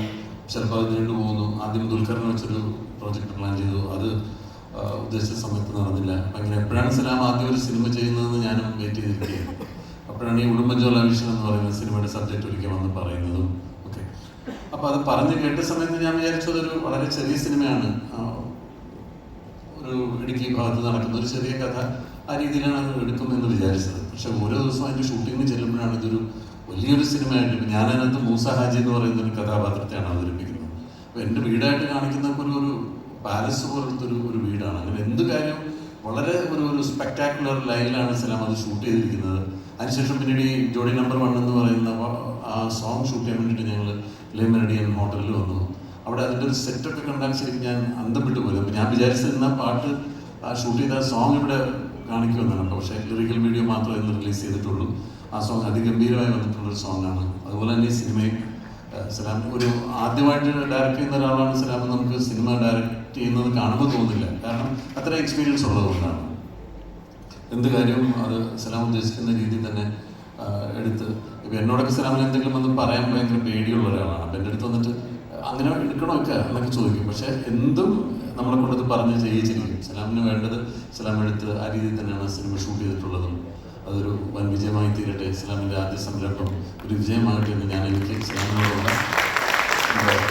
ചിലപ്പോൾ അത് നീണ്ടു പോകുന്നു. ആദ്യം ദുൽഖറിനെ വെച്ചൊരു പ്രോജക്റ്റ് പ്ലാൻ ചെയ്തു, അത് ഉദ്ദേശിച്ച സമയത്ത് നടന്നില്ല. അങ്ങനെ എപ്പോഴാണ് സലാം ആദ്യം ഒരു സിനിമ ചെയ്യുന്നതെന്ന് ഞാനും വെയിറ്റ് ചെയ്തിരിക്കുകയാണ്. അപ്പോഴാണ് ഈ ഉടുമ്പൻ ചോല വിഷൻ എന്ന് പറയുന്ന സിനിമയുടെ സബ്ജക്റ്റ് ഒരിക്കൽ വന്ന് പറയുന്നതും ഒക്കെ. അപ്പോൾ അത് പറഞ്ഞ് കേട്ട സമയത്ത് ഞാൻ വിചാരിച്ചതൊരു വളരെ ചെറിയ സിനിമയാണ്, ഒരു ഇടുക്കി ഭാഗത്ത് നടക്കുന്ന ഒരു ചെറിയ കഥ, ആ രീതിയിലാണ് അത് എടുക്കുമെന്ന് വിചാരിച്ചത്. പക്ഷെ ഓരോ ദിവസവും അതിൻ്റെ ഷൂട്ടിങ്ങിന് ചെല്ലുമ്പോഴാണ് ഇതൊരു വലിയൊരു സിനിമയായിട്ട്. ഞാനതിനകത്ത് മൂസ ഹാജി എന്ന് പറയുന്ന ഒരു കഥാപാത്രത്തെയാണ് അവതരിപ്പിക്കുന്നത്. അപ്പോൾ എൻ്റെ വീടായിട്ട് കാണിക്കുന്നപ്പോൾ ഒരു പാലസ് പോലത്തെ ഒരു വീടാണ്. അങ്ങനെ എന്ത് കാര്യം വളരെ ഒരു സ്പെക്ടാക്കുലർ ലൈനിലാണ് സലാം അത് ഷൂട്ട് ചെയ്തിരിക്കുന്നത്. അതിനുശേഷം പിന്നീട് ഈ ജോഡി നമ്പർ 1 എന്ന് പറയുന്ന ആ സോങ് ഷൂട്ട് ചെയ്യാൻ വേണ്ടിയിട്ട് ഞങ്ങൾ ലേ മെലഡിയൻ ഹോട്ടലിൽ വന്നു. അവിടെ അതിൻ്റെ ഒരു സെറ്റൊക്കെ കണ്ടാൽ ശരിക്കും ഞാൻ അന്തം വിട്ടു പോലും. അപ്പോൾ ഞാൻ വിചാരിച്ചിരുന്ന പാട്ട് ആ ഷൂട്ട് ചെയ്ത സോങ് ഇവിടെ കാണിക്കുമെന്നാണ്. പക്ഷേ ലിറിക്കൽ വീഡിയോ മാത്രമേ ഇന്ന് റിലീസ് ചെയ്തിട്ടുള്ളൂ. ആ സോങ് അതിഗംഭീരമായി വന്നിട്ടുള്ളൊരു സോങ്ങാണ്. അതുപോലെ തന്നെ ഈ സിനിമയും സലാം ഒരു ആദ്യമായിട്ട് ഡയറക്റ്റ് ചെയ്യുന്ന ഒരാളാണ് സലാം. നമുക്ക് സിനിമ ഡയറക്റ്റ് ചെയ്യുന്നത് കാണുമ്പോൾ തോന്നില്ല, കാരണം അത്ര എക്സ്പീരിയൻസ് ഉള്ളതുകൊണ്ടാണ്. എന്ത് കാര്യവും അത് സലാം ഉദ്ദേശിക്കുന്ന രീതിയിൽ തന്നെ എടുത്ത്. ഇപ്പം എന്നോടൊക്കെ സലാമിന് എന്തെങ്കിലും ഒന്ന് പറയാൻ ഭയങ്കര പേടിയുള്ള ഒരാളാണ്. അപ്പം എൻ്റെ അടുത്ത് വന്നിട്ട് അങ്ങനെ എടുക്കണമൊക്കെ എന്നൊക്കെ ചോദിക്കും. പക്ഷേ എന്തും നമ്മളെ കൊണ്ടത് പറഞ്ഞ് ചെയ്യിച്ചിരിക്കും. സലാമിന് വേണ്ടത് സലാം എടുത്ത് ആ രീതിയിൽ തന്നെയാണ് സിനിമ ഷൂട്ട് ചെയ്തിട്ടുള്ളതും. അതൊരു വൻ വിജയമായി തീരട്ടെ. ഇസ്ലാമിൻ്റെ ആദ്യ സംരംഭം ഒരു വിജയമാകട്ടെ എന്ന് ഞാൻ എനിക്ക് ഇസ്ലാമിനോടുള്ള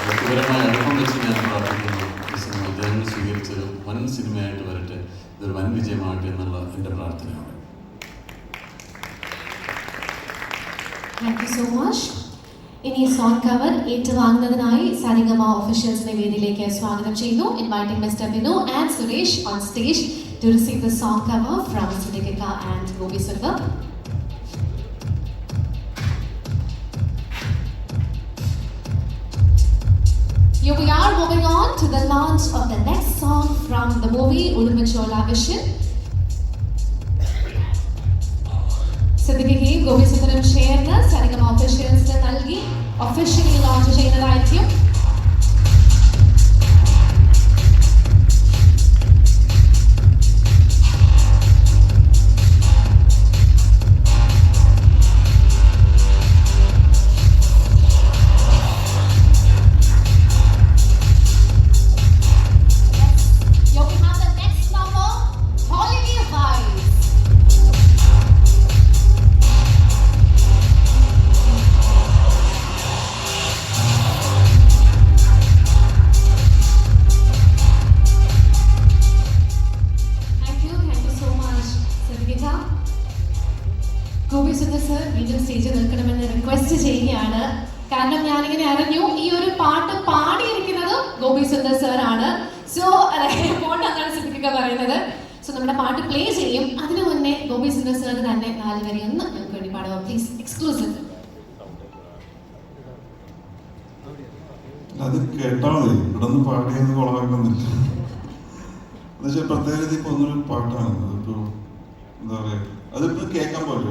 വ്യക്തിപരമായ അടുപ്പം വെച്ച് ഞാൻ പ്രാർത്ഥിക്കുന്നു. ഈ സിനിമ ജനങ്ങൾ സ്വീകരിച്ചൊരു വൻ സിനിമയായിട്ട് വരട്ടെ, ഇതൊരു വൻ വിജയമാകട്ടെ എന്നുള്ള എൻ്റെ പ്രാർത്ഥനയാണ്. Thank you so much. ഇനി സോങ് കവർ ഏറ്റുവാങ്ങുന്നതിനായി സാരിഗമ ഒഫീഷ്യൽസിനെ വേദിയിലേക്ക് സ്വാഗതം ചെയ്യുന്നു. Inviting mister Vinu and Suresh on stage to receive the song cover from Siddhika and Gopi Sundar. Here we are moving on to the launch of the next song from the movie Udumachola Vision. സിദ്ദിഖയും ഗോപിസുന്ദരും ചേർന്ന് സരിഗമ ഒഫീഷ്യൽസിന് നൽകി officially launch ചെയ്യുന്നതായിരിക്കും. Gopi Sundar sir വീണ്ടും സ്റ്റേജിൽ നിൽക്കണമെന്ന് request ചെയ്യുകയാണ്. കാരണം ഞാനിങ്ങനെ അറിഞ്ഞു ഈ ഒരു പാട്ട് പാടിയിരിക്കുന്നത് ഗോപി സുന്ദർ സർ ആണ്. സോ പോട്ടെന്നാണ് സിദ്ദിഖ പറയുന്നത്. സോ നമ്മുടെ പാട്ട് പ്ലേ ചെയ്യും. അതിനു മുന്നേ ഗോപി സുന്ദർ സർ തന്നെ 4 വരി ഒന്ന് നമുക്ക് വേണ്ടി പാടുക പ്ലീസ്. എക്സ്ക്ലൂസീവ്. അത് കേട്ടാ മതി, ഇവിടെ നിന്ന് പാടിയെന്ന് കുളവാക്കണമെന്നില്ല. എന്നുവെച്ചാൽ പ്രത്യേകത ഇപ്പൊ ഒന്നൊരു പാട്ടാണ്. അതിപ്പോ എന്താ പറയാ, അതിപ്പോ കേൾക്കാൻ പോലെ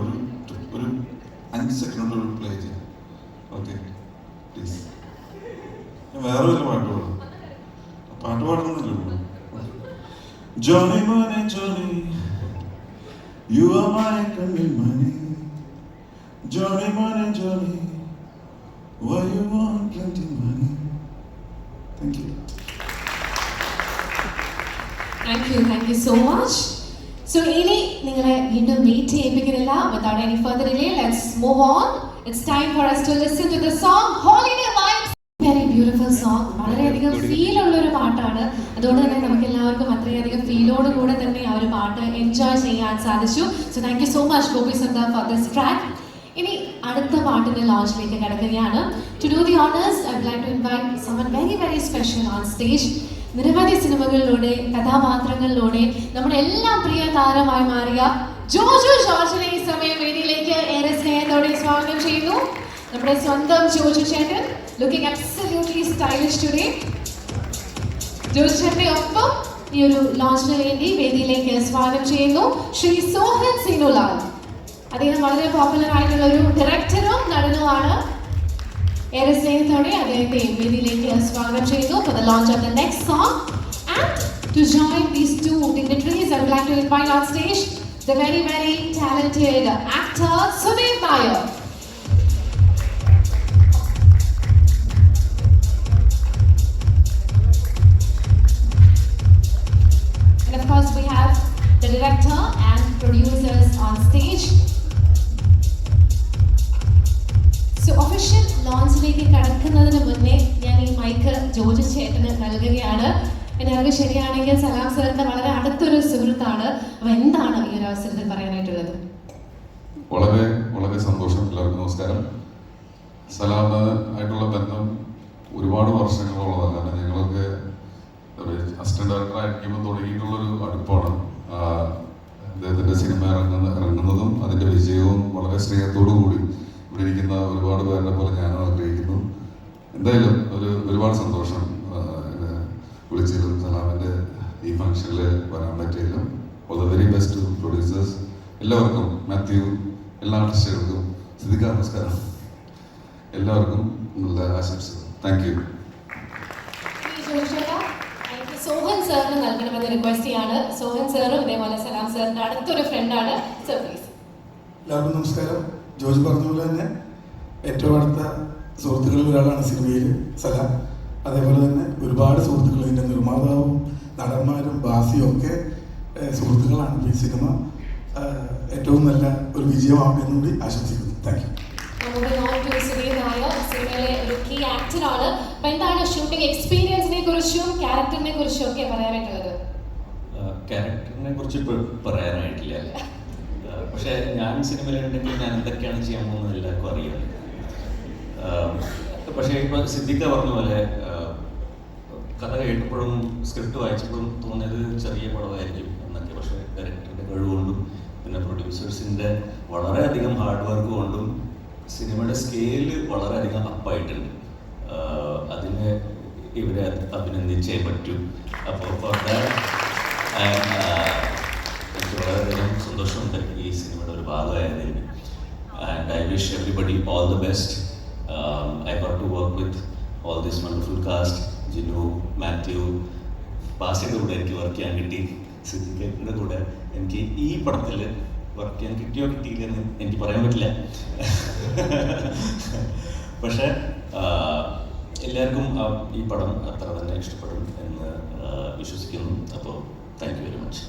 ഒരു 5 സെക്കൻഡ് ഒരു പ്ലേ ചെയ്യാം. Okay please. ഞാൻ വേറെ വല്ല പാട്ട് പാടും. പാട്ട് പാടുന്നില്ലല്ലോ. ജോണി മോനെ ജോണി, യു ആർ മൈ കണ്ണിൽ മണി. ജോണി മോനെ Johnny, why you want plenty money? Thank you. Thank you so much. So ഇനി നിങ്ങളെ വീണ്ടും wait ചെയ്യിപ്പിക്കുന്നില്ല. Without any further delay, let's move on. It's time for us to listen to the song Holiday Vibes. Very beautiful song. വളരെയധികം feel ഉള്ള ഒരു പാട്ടാണ്. അതുകൊണ്ട് തന്നെ നമുക്ക് എല്ലാവർക്കും അത്രയധികം ഫീലോട് കൂടെ തന്നെ ആ ഒരു പാട്ട് എൻജോയ് ചെയ്യാൻ സാധിച്ചു. So thank you so much Gopi Sundar for this track. ഇനി അടുത്ത പാട്ടിന്റെ ലോഞ്ചിലേക്ക് കടക്കുകയാണ്. To do the honors, I would like to invite someone very very special on stage. നിരവധി സിനിമകളിലൂടെ കഥാപാത്രങ്ങളിലൂടെ നമ്മുടെ എല്ലാം പ്രിയ താരമായി മാറിയ ജോജു ജോർജിനെ ഈ സമയം വേദിയിലേക്ക് ഏറെ സ്നേഹത്തോടെ സ്വാഗതം ചെയ്യുന്നു. നമ്മുടെ സ്വന്തം ജോജു ചേട്ടൻ, looking absolutely stylish today. Joju ചേട്ടനെ ഒപ്പം ഈ ഒരു ലോഞ്ചിന് വേണ്ടി വേദിയിലേക്ക് സ്വാഗതം ചെയ്യുന്നു ശ്രീ സോഹൻ സീനുലാൽ. അദ്ദേഹം വളരെ പോപ്പുലർ ആയിട്ടുള്ള ഒരു ഡയറക്ടറും നടനുമാണ്. ഏറെ സ്നേഹത്തോടെ അദ്ദേഹത്തെ വേദിയിലേക്ക് സ്വാഗതം ചെയ്യുന്നു for the launch of the next song. And to join these two dignitaries, I would like to invite on stage the very very talented actor Sudeep Nair. And of course we have the director and producers on stage. So official ലോഞ്ചിലേക്ക് കടക്കുന്നതിന് മുന്നേ ഞാൻ ഈ mic Joju ചേട്ടന് നൽകുകയാണ്. എന്നെ അറിവ് ശരിയാണെങ്കിൽ സലാം സാറിന്റെ വളരെ അടുത്തൊരു സുഹൃത്താണ്. അപ്പൊ എന്താണ് ഈ ഒരു അവസരത്തിൽ പറയാനായിട്ടുള്ളത്? വളരെ വളരെ സന്തോഷം. എല്ലാവർക്കും നമസ്കാരം. സലാം ആയിട്ടുള്ള ബന്ധം ഒരുപാട് വർഷങ്ങളുള്ളതല്ല. കാരണം ഞങ്ങളൊക്കെ അസിസ്റ്റന്റ് ഡയറക്ടർ ആയിരിക്കുമ്പോൾ തുടങ്ങിയിട്ടുള്ളൊരു അടുപ്പാണ്. അദ്ദേഹത്തിന്റെ സിനിമ ഇറങ്ങുന്നതും അതിന്റെ വിജയവും വളരെ സ്നേഹത്തോടു കൂടി ഇവിടെ ഇരിക്കുന്ന ഒരുപാട് പേരുടെ പോലെ ഞാനും ആഗ്രഹിക്കുന്നു. എന്തായാലും ഒരുപാട് സന്തോഷം വിളിച്ചതിലും സലാമിൻ്റെ ഈ ഫംഗ്ഷനിൽ വരാൻ പറ്റിയതിലും. All the very best producers എല്ലാവർക്കും, മാത്യു, എല്ലാ ആർട്ടിസ്റ്റുകൾക്കും, സിദ്ദിഖ നമസ്കാരം, എല്ലാവർക്കും നല്ല ആശംസകൾ. Thank you. സോഹൻ സാറിന് നൽകണമെന്ന് റിക്വസ്റ്റ് ചെയ്യാണ്. സോഹൻ സാറും ഇതേപോലെ സലാം സാറിന്റെ അടുത്തൊരു ഫ്രണ്ടാണ്. Sir please. എല്ലാവർക്കും നമസ്കാരം. ജോജി പറഞ്ഞ പോലെ തന്നെ ഏറ്റവും അടുത്ത സുഹൃത്തുക്കളിൽ ഒരാളാണ് സിനിമയിൽ സലാം. അതേപോലെ തന്നെ ഒരുപാട് സുഹൃത്തുക്കൾ, ഇതിൻ്റെ നിർമ്മാതാവും നടന്മാരും ബാസിയും ഒക്കെ സുഹൃത്തുക്കളാണ്. ഈ സിനിമ ഏറ്റവും നല്ല ഒരു വിജയമാകും എന്നുകൂടി ആശംസിക്കുന്നു. Thank you. സിനിമയിലെ ഒരു കീ ആക്ടറാണ്. അപ്പൊ എന്താണ് ഷൂട്ടിംഗ് എക്സ്പീരിയൻസിനെ കുറിച്ചും ക്യാരക്ടറിനെ കുറിച്ചും ഒക്കെ പറയാനായിട്ടുള്ളത്? ക്യാരക്ടറിനെ കുറിച്ച് പറയാനായിട്ടില്ല. പക്ഷെ ഞാൻ സിനിമയിലുണ്ടെങ്കിൽ ഞാൻ എന്തൊക്കെയാണ് ചെയ്യാൻ പോകുന്നത് എല്ലാവർക്കും അറിയാം. പക്ഷേ ഇപ്പോൾ സിദ്ദിഖ പറഞ്ഞ പോലെ കഥ കേട്ടപ്പോഴും സ്ക്രിപ്റ്റ് വായിച്ചപ്പോഴും തോന്നിയത് ചെറിയ പടമായിരിക്കും എന്നൊക്കെ. പക്ഷേ ഡയറക്ടറിൻ്റെ കഴിവുകൊണ്ടും പിന്നെ പ്രൊഡ്യൂസേഴ്സിൻ്റെ വളരെയധികം ഹാർഡ് വർക്ക് കൊണ്ടും സിനിമയുടെ സ്കെയില് വളരെയധികം അപ്പായിട്ടുണ്ട്. അതിന് ഇവരെ അഭിനന്ദിച്ചേ പറ്റൂ. അപ്പോൾ എനിക്ക് വളരെയധികം സന്തോഷമുണ്ട് ഈ സിനിമയുടെ ഒരു ഭാഗമായതിൽ. And I wish everybody all the best. I got to work with all this wonderful cast. Jinu, Matthew, ബാസിയുടെ കൂടെ എനിക്ക് വർക്ക് ചെയ്യാൻ കിട്ടി, സിദ്ദിഖിൻ്റെ കൂടെ എനിക്ക് ഈ പടത്തിൽ വർക്ക് ചെയ്യാൻ കിട്ടിയോ കിട്ടിയില്ലെന്ന് എനിക്ക് പറയാൻ പറ്റില്ല. പക്ഷേ എല്ലാവർക്കും ഈ പടം അത്ര തന്നെ ഇഷ്ടപ്പെടും എന്ന് വിശ്വസിക്കുന്നു. അപ്പോൾ thank you very much.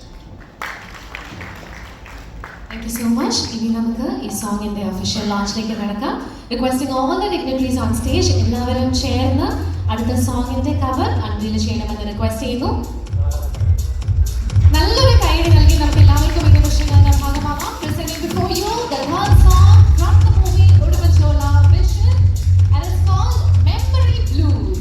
Thank you so much. ഇനി നമുക്ക് ഈ സോങ്ങിന്റെ ഒഫീഷ്യൽ ലോഞ്ചിലേക്ക് കടക്കാം. Requesting all the dignitaries on stage, എല്ലാവരും ചേർന്ന് അടുത്ത സോങ്ങിന്റെ കവർ അൺവീൽ ചെയ്യണമെന്ന് റിക്വസ്റ്റ് ചെയ്യുന്നു. നല്ലൊരു കൈയ്യടി നൽകി നമുക്ക് എല്ലാവർക്കും ഈ നിമിഷങ്ങളുടെ ഭാഗമാവാം. Presenting before you the love song from the movie Udupachola Vision, and it's called Memory Blues.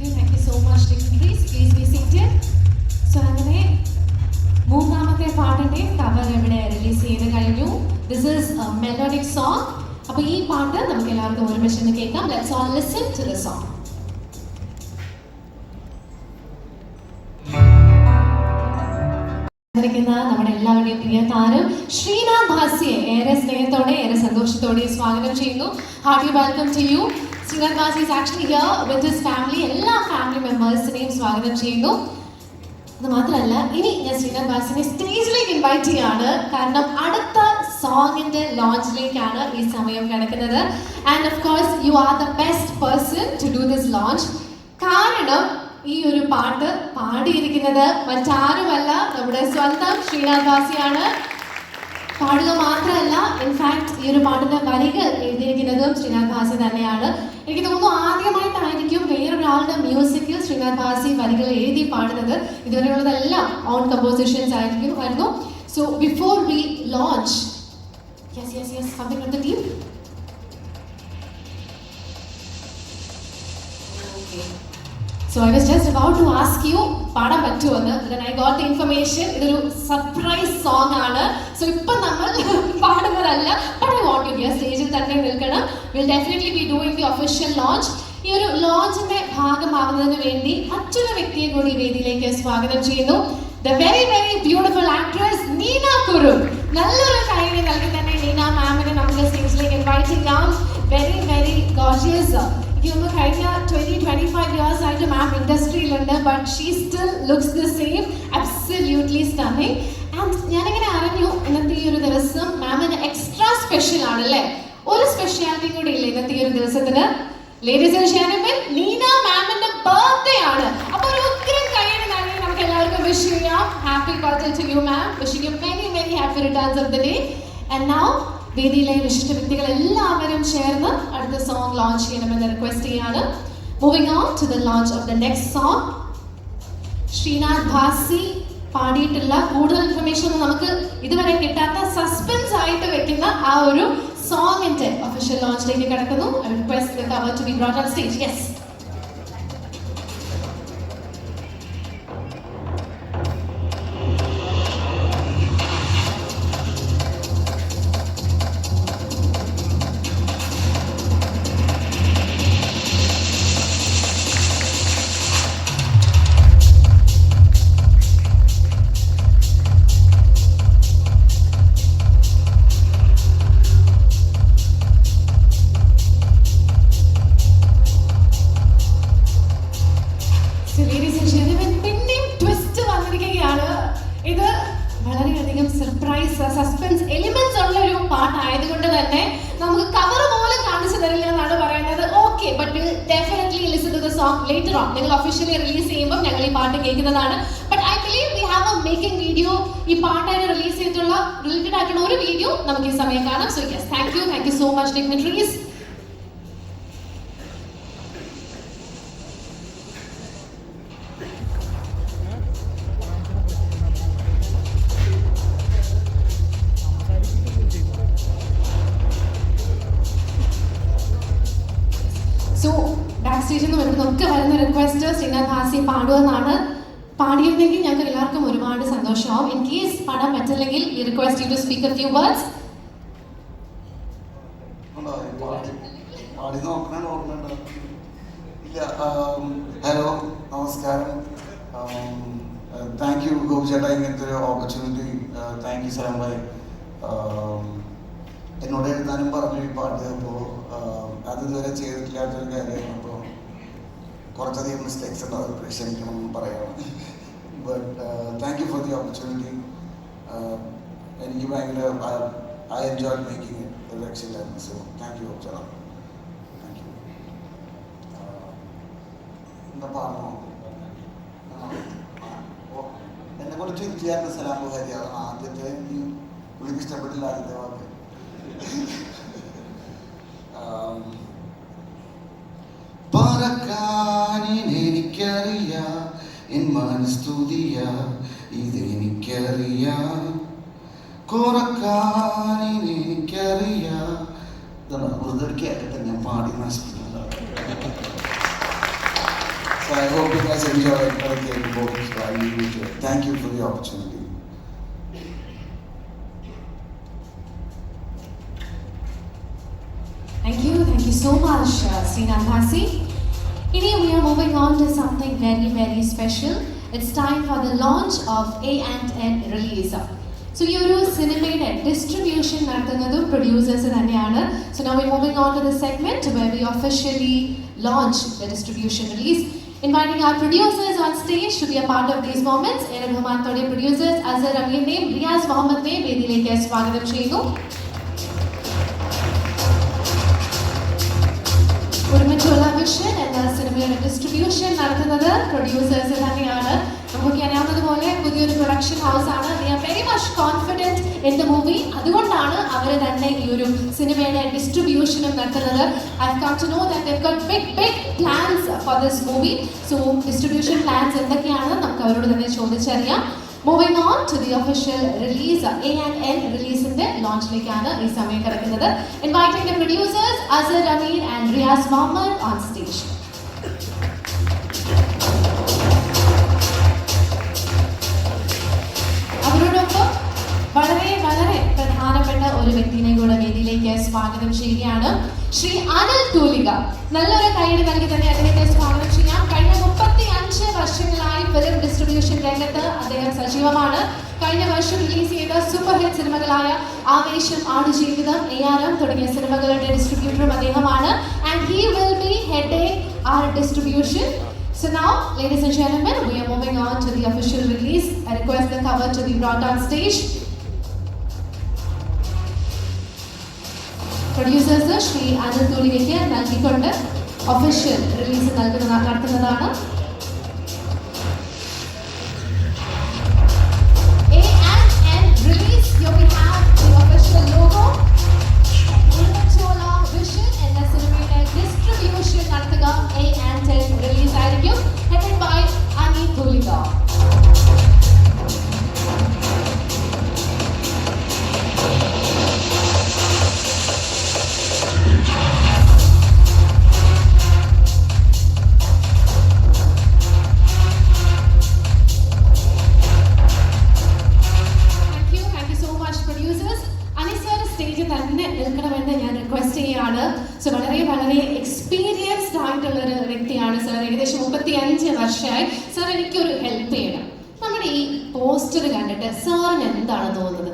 Thank you so much, dignitaries. Please be seated. So അങ്ങനെ മൂന്നാമത്തെ പാട്ടിന്റെ കവർ ഇവിടെ റിലീസ് ചെയ്ത് കഴിഞ്ഞു. This is a melodic song. അപ്പോൾ ഈ പാട്ട് നമുക്ക് എല്ലാവർക്കും ഒരുമിച്ച് കേൾക്കാം. Let's all listen to the song. നമ്മുടെ എല്ലാവരുടെയും പ്രിയ താരം ശ്രീനാഥ് ഭാസിയെ ഏറെ സ്നേഹത്തോടെ ഏറെ സന്തോഷത്തോടെ സ്വാഗതം ചെയ്യുന്നു. Hearty welcome to you. Sreenath Bhasi is actually here with his family. എല്ലാ ഫാമിലി മെമ്പേഴ്സിനെയും സ്വാഗതം ചെയ്യുന്നു. അത് മാത്രമല്ല, ഇനി ഞാൻ ശ്രീനാഥ് ഭാസിനെ സ്റ്റേജിലേക്ക് ഇൻവൈറ്റ് ചെയ്യാണ്. കാരണം അടുത്ത സോങ്ങിന്റെ ലോഞ്ചിലേക്കാണ് ഈ സമയം കിടക്കുന്നത്. And of course you are the best person to do this launch. കാരണം ഈ ഒരു പാട്ട് പാടിയിരിക്കുന്നത് മറ്റാരുമല്ല, നമ്മുടെ സ്വന്തം ശ്രീനാഥ് ഭാസിയാണ്. പാടുക മാത്രമല്ല, ഇൻഫാക്ട് ഈ ഒരു പാട്ടിന്റെ വരികൾ എഴുതിയിരിക്കുന്നതും ശ്രീനാഥ് ഭാസി തന്നെയാണ്. എനിക്ക് തോന്നുന്നു ആദ്യമായിട്ടായിരിക്കും വേറൊരാളുടെ മ്യൂസിക്കിൽ ശ്രീനാഥ് ഭാസി വരികൾ എഴുതി പാടുന്നത്. ഇതുവരെയുള്ളതെല്ലാം ഓൺ കമ്പോസിഷൻസ് ആയിരുന്നു. So before we launch, yes something from the team. Okay. So I was just about to ask you പാടാൻ പറ്റുമെന്ന്. Then I got the information ഇതൊരു സർപ്രൈസ് സോങ് ആണ്. സോ ഇപ്പം നമ്മൾ പാടുന്നതല്ല, but I want you here സ്റ്റേജിൽ തന്നെ നിൽക്കണം. We'll definitely be doing the official launch. ഈ ഒരു ലോഞ്ചിന്റെ ഭാഗമാവുന്നതിന് വേണ്ടി മറ്റൊരു വ്യക്തിയെ കൂടി വേദിയിലേക്ക് സ്വാഗതം ചെയ്യുന്നു. The very very beautiful actress Neena Kurup. നല്ലൊരു കൈയ്യടി നൽകി തന്നെ നീന മാമിനെ നമുക്ക് സ്റ്റേജിലേക്ക് ഇൻവൈറ്റ് ചെയ്യാം. Very very gorgeous. എനിക്ക് കഴിഞ്ഞ 20-25 years ആയിട്ട് മാം ഇൻഡസ്ട്രിയിലുണ്ട്, but she still looks the same. Absolutely stunning. And ഞാനിങ്ങനെ അറിഞ്ഞു ഇന്നത്തെ ഈ ഒരു ദിവസം മാമിന് എക്സ്ട്രാ സ്പെഷ്യൽ ആണ് അല്ലേ? ഒരു സ്പെഷ്യാലിറ്റി കൂടി ഇല്ല ഇന്നത്തെ ഈ ഒരു ദിവസത്തിന്. ലേഡീസ് ആൻഡ് ജെന്റിൽമെൻ, നീന മാമിന്റെ ബർത്ത്ഡേ ആണ്. അപ്പൊ ഒരു ഉഗ്രം കൈയ്യടി നൽകി നമുക്ക് എല്ലാവർക്കും വിഷ് ചെയ്യാം. Happy birthday to you ma'am. Wishing you many many happy returns of the day. And now വേദിയിലെ വിശിഷ്ട വ്യക്തികൾ എല്ലാവരും ചേർന്ന് അടുത്ത സോങ് ലോഞ്ച് ചെയ്യണമെന്ന് റിക്വസ്റ്റ് ചെയ്യാണ്. Moving on to the launch of the next song. Sreenath Bhasi പാടിയിട്ടുള്ള കൂടുതൽ ഇൻഫർമേഷൻ നമുക്ക് ഇതുവരെ കിട്ടാത്ത സസ്പെൻസ് ആയിട്ട് വെക്കുന്ന ആ ഒരു സോങ്ങിന്റെ ഒഫീഷ്യൽ ലോഞ്ചിലേക്ക് കടക്കുന്നു. I request the cover to be brought on stage. Yes. ഇത് വളരെയധികം സർപ്രൈസ് സസ്പെൻസ് എലിമെന്റ്സ് ഉള്ള ഒരു പാട്ടായതുകൊണ്ട് തന്നെ നമുക്ക് കവർ പോലും കാണിച്ചു തരില്ല എന്നാണ് പറയുന്നത്. Okay, but will definitely listen to the song later on. നിങ്ങൾ ഒഫീഷ്യലി റിലീസ് ചെയ്യുമ്പോൾ ഞങ്ങൾ ഈ പാട്ട് കേൾക്കുന്നതാണ്. But I believe we have a making video. ഈ പാട്ടായിട്ട് റിലീസ് ചെയ്തിട്ടുള്ള റിലേറ്റഡ് ആയിട്ടുള്ള ഒരു വീഡിയോ നമുക്ക് ഈ സമയം കാണാം. So yes, thank you so much dignitaries. So back സ്റ്റേജിൽ നിന്ന് റിക്വസ്റ്റ് ശ്രീനാഥ് ഭാസി പാടുമെന്നാണ്. പാടിയിരുന്നെങ്കിൽ ഞങ്ങൾക്ക് എല്ലാവർക്കും ഒരുപാട് സന്തോഷമാവും. ഇൻ കേസ് പാടാൻ പറ്റില്ലെങ്കിൽ we request you to speak a few words. പാടി നോക്കണം ഓർമ്മയുണ്ട്. ഇല്ല, ഹലോ, നമസ്കാരം. താങ്ക് യു ഗോപി ചേട്ടാ, ഇങ്ങനത്തെ ഒരു ഓപ്പർച്യൂണിറ്റി. താങ്ക് യു സലാം ഭായ്. എന്നോട് എഴുതാനും പറഞ്ഞു ഈ പാട്ട്. അപ്പോൾ അത് ഇതുവരെ ചെയ്തിട്ടില്ലാത്തൊരു കാര്യമാണ്. അപ്പോൾ കുറച്ചധികം മിസ്റ്റേക്സ് ഉണ്ട്, അത് ക്ഷമിക്കണം എന്ന് പറയണം. But thank you for the opportunity. എനിക്ക് ഭയങ്കര ഐ എൻജോയ് മേക്കിംഗ് ഇറ്റ് രക്ഷയില്ലായിരുന്നു. സോ താങ്ക് യു ചേട്ടാ. Thank you. എന്താ പറഞ്ഞോ, എന്നെ കൊണ്ട് ചിരിച്ചായിരുന്നു സലാം ബുഹാരി. അതാണ് ആദ്യത്തെ, പുള്ളിക്ക് ഇഷ്ടപ്പെട്ടില്ല ആദ്യത്തെ വാക്ക്. പറക്കാനെനിക്കറിയാം, എൻ മനസ്തുതിയ ഇതെനിക്കറിയാം, കുറക്കാനെനിക്കറിയാം. ഇതാണ് വെറുതെ കേട്ടിട്ട് ഞാൻ പാടി നശിപ്പിക്കുന്നത്. So I hope you guys enjoy everything about this value. Thank you for the opportunity. Thank you so much, Srinath Bhasi. Today we are moving on to something very, very special. It's time for the launch of A&N release. So ഈ ഒരു സിനിമയുടെ distribution നടത്തുന്നതും producers തന്നെയാണ്. So now we're moving on to the segment where we officially launch the distribution release. Inviting our producers on stage to be a part of these moments. ഏറെ ബഹുമാനത്തോടെ producers അസർ അമീറിനെയും റിയാസ് മുഹമ്മദിനെയും വേദിയിലേക്ക് സ്വാഗതം ചെയ്യുന്നു. ഒരുമിച്ചുള്ള വിഷൻ എന്ന സിനിമയുടെ ഡിസ്ട്രിബ്യൂഷൻ നടത്തുന്നത് പ്രൊഡ്യൂസേഴ്സ് തന്നെയാണ്. നമുക്ക് അറിയാവുന്നതുപോലെ പുതിയൊരു പ്രൊഡക്ഷൻ ഹൗസ് ആണ്. They are very much confident in the movie. അതുകൊണ്ടാണ് അവർ തന്നെ ഈ ഒരു സിനിമയുടെ ഡിസ്ട്രിബ്യൂഷനും നടത്തുന്നത്. I have come to know that they have got big plans for this movie. So distribution plans എന്തൊക്കെയാണ് നമുക്ക് അവരോട് തന്നെ ചോദിച്ചറിയാം. Moving on to the official release, A&N release-ന്റെ launch-ലേക്കാണ് ഈ സമയം കിടക്കുന്നത്. Inviting the producers Azhar Amin and Riyaz Mohammed on stage. അവരോടൊപ്പം വളരെ വളരെ പ്രധാനപ്പെട്ട ഒരു വ്യക്തിനെ കൂടെ വേദിയിലേക്ക് സ്വാഗതം ചെയ്യുകയാണ്. ശ്രീ അനിൽ തൂലിക. നല്ലൊരു കൈയ്യടി നൽകി തന്നെ അദ്ദേഹത്തെ സ്വാഗതം ചെയ്യാം. കഴിഞ്ഞ 35 വർഷങ്ങളായി ഫിലിം ഡിസ്ട്രിബ്യൂഷൻ രംഗത്ത് അദ്ദേഹം സജീവമാണ്. കഴിഞ്ഞ വർഷം റിലീസ് ചെയ്ത സൂപ്പർ ഹിറ്റ് സിനിമകളായ ആവേശം, ആടുജീവിതം, ARM തുടങ്ങിയ സിനിമകളുടെ ഡിസ്ട്രിബ്യൂട്ടറും അദ്ദേഹമാണ്. And he will be heading our distribution. So now, ladies and gentlemen, we are moving on to the official release. I request the cover to be brought on stage. Producers Shri Anil Tuligekku നൽകിക്കൊണ്ട് official release നടത്തുന്നതാണ്. A&N release, here we have the official logo. Urvachola Vision എന്ന സിനിമയുടെ distribution നടത്തുക A&N release ആയിരിക്കും. Headed by Anil Tuliga. So വളരെ വളരെ experienced ആയിട്ടുള്ള ഒരു വ്യക്തിയാണ് സർ. ഏകദേശം 35 വർഷമായി. സർ, എനിക്കൊരു ഹെൽപ്പ് ചെയ്യണം. നമ്മുടെ ഈ പോസ്റ്റർ കണ്ടിട്ട് സാറിന് എന്താണ് തോന്നുന്നത്?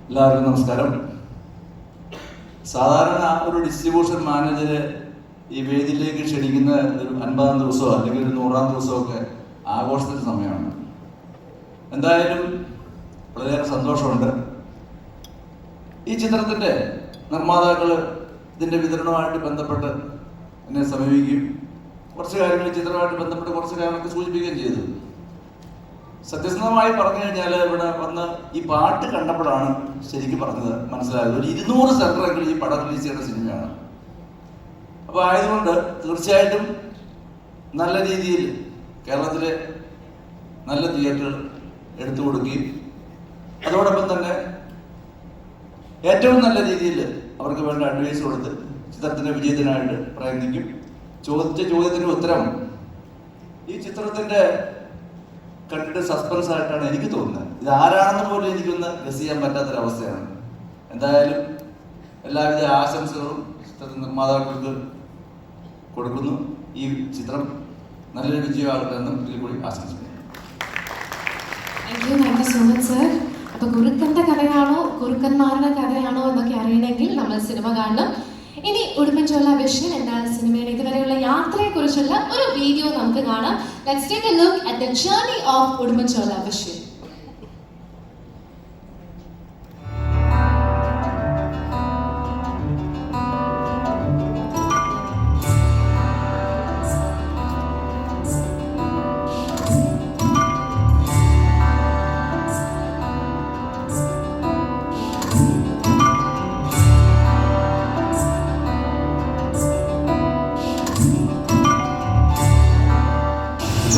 എല്ലാവർക്കും നമസ്കാരം. സാധാരണ ഒരു ഡിസ്ട്രിബ്യൂഷൻ മാനേജര് ഈ വേദിയിലേക്ക് ക്ഷണിക്കുന്ന ഒരു 50-ാം ദിവസമോ അല്ലെങ്കിൽ ഒരു 100-ാം ദിവസമോ ഒക്കെ ആഘോഷത്തിൻ്റെ സമയമാണ്. എന്തായാലും വളരെയേറെ സന്തോഷമുണ്ട്. ഈ ചിത്രത്തിൻ്റെ നിർമ്മാതാക്കൾ ഇതിൻ്റെ വിതരണവുമായിട്ട് ബന്ധപ്പെട്ട് എന്നെ സമീപിക്കുകയും കുറച്ച് കാര്യങ്ങൾ ചിത്രവുമായിട്ട് ബന്ധപ്പെട്ട് കുറച്ച് കാര്യങ്ങളൊക്കെ സൂചിപ്പിക്കുകയും ചെയ്തു. സത്യസന്ധമായി പറഞ്ഞു കഴിഞ്ഞാൽ ഇവിടെ വന്ന് ഈ പാട്ട് കണ്ടപ്പോഴാണ് ശരിക്കും പറഞ്ഞത് മനസ്സിലായത്. ഒരു 200 സെൻറ്ററെങ്കിലും ഈ പടം റിലീസ് ചെയ്യുന്ന സിനിമയാണ്. അപ്പോൾ ആയതുകൊണ്ട് തീർച്ചയായിട്ടും നല്ല രീതിയിൽ കേരളത്തിലെ നല്ല തിയേറ്ററുകൾ എടുത്തു കൊടുക്കുകയും അതോടൊപ്പം തന്നെ ഏറ്റവും നല്ല രീതിയിൽ അവർക്ക് വേണ്ട അഡ്വൈസ് കൊടുത്ത് ചിത്രത്തിൻ്റെ വിജയത്തിനായിട്ട് പ്രയത്നിക്കും. ചോദിച്ച ചോദ്യത്തിന് ഉത്തരം ഈ ചിത്രത്തിൻ്റെ കണ്ടിട്ട് സസ്പെൻസ് ആയിട്ടാണ് എനിക്ക് തോന്നുന്നത്. ഇത് ആരാണെന്ന് പോലും എനിക്കൊന്ന് ഗസ് ചെയ്യാൻ പറ്റാത്തൊരവസ്ഥയാണ്. എന്തായാലും എല്ലാവിധ ആശംസകളും ചിത്രത്തിൻ്റെ നിർമ്മാതാക്കൾക്ക് കൊടുക്കുന്നു. ഈ ചിത്രം നല്ലൊരു വിജയമാകട്ടെ എന്ന് ഇതിൽ കൂടി ആശംസിക്കുന്നു. Thank you so much sir. അപ്പോൾ കുറുക്കൻ്റെ കഥയാണോ കുറുക്കന്മാരുടെ കഥയാണോ എന്നൊക്കെ അറിയണമെങ്കിൽ നമ്മൾ സിനിമ കാണണം. ഇനി ഉടുമ്പൻചോല വിഷൻ എന്താണ് സിനിമയുടെ ഇതുവരെയുള്ള യാത്രയെക്കുറിച്ചുള്ള ഒരു വീഡിയോ നമുക്ക് കാണാം. Let's take a look at the journey of Udumbanchola vision.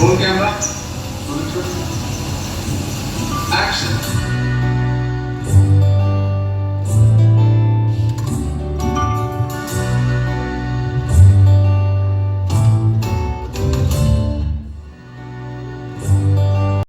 Roll camera.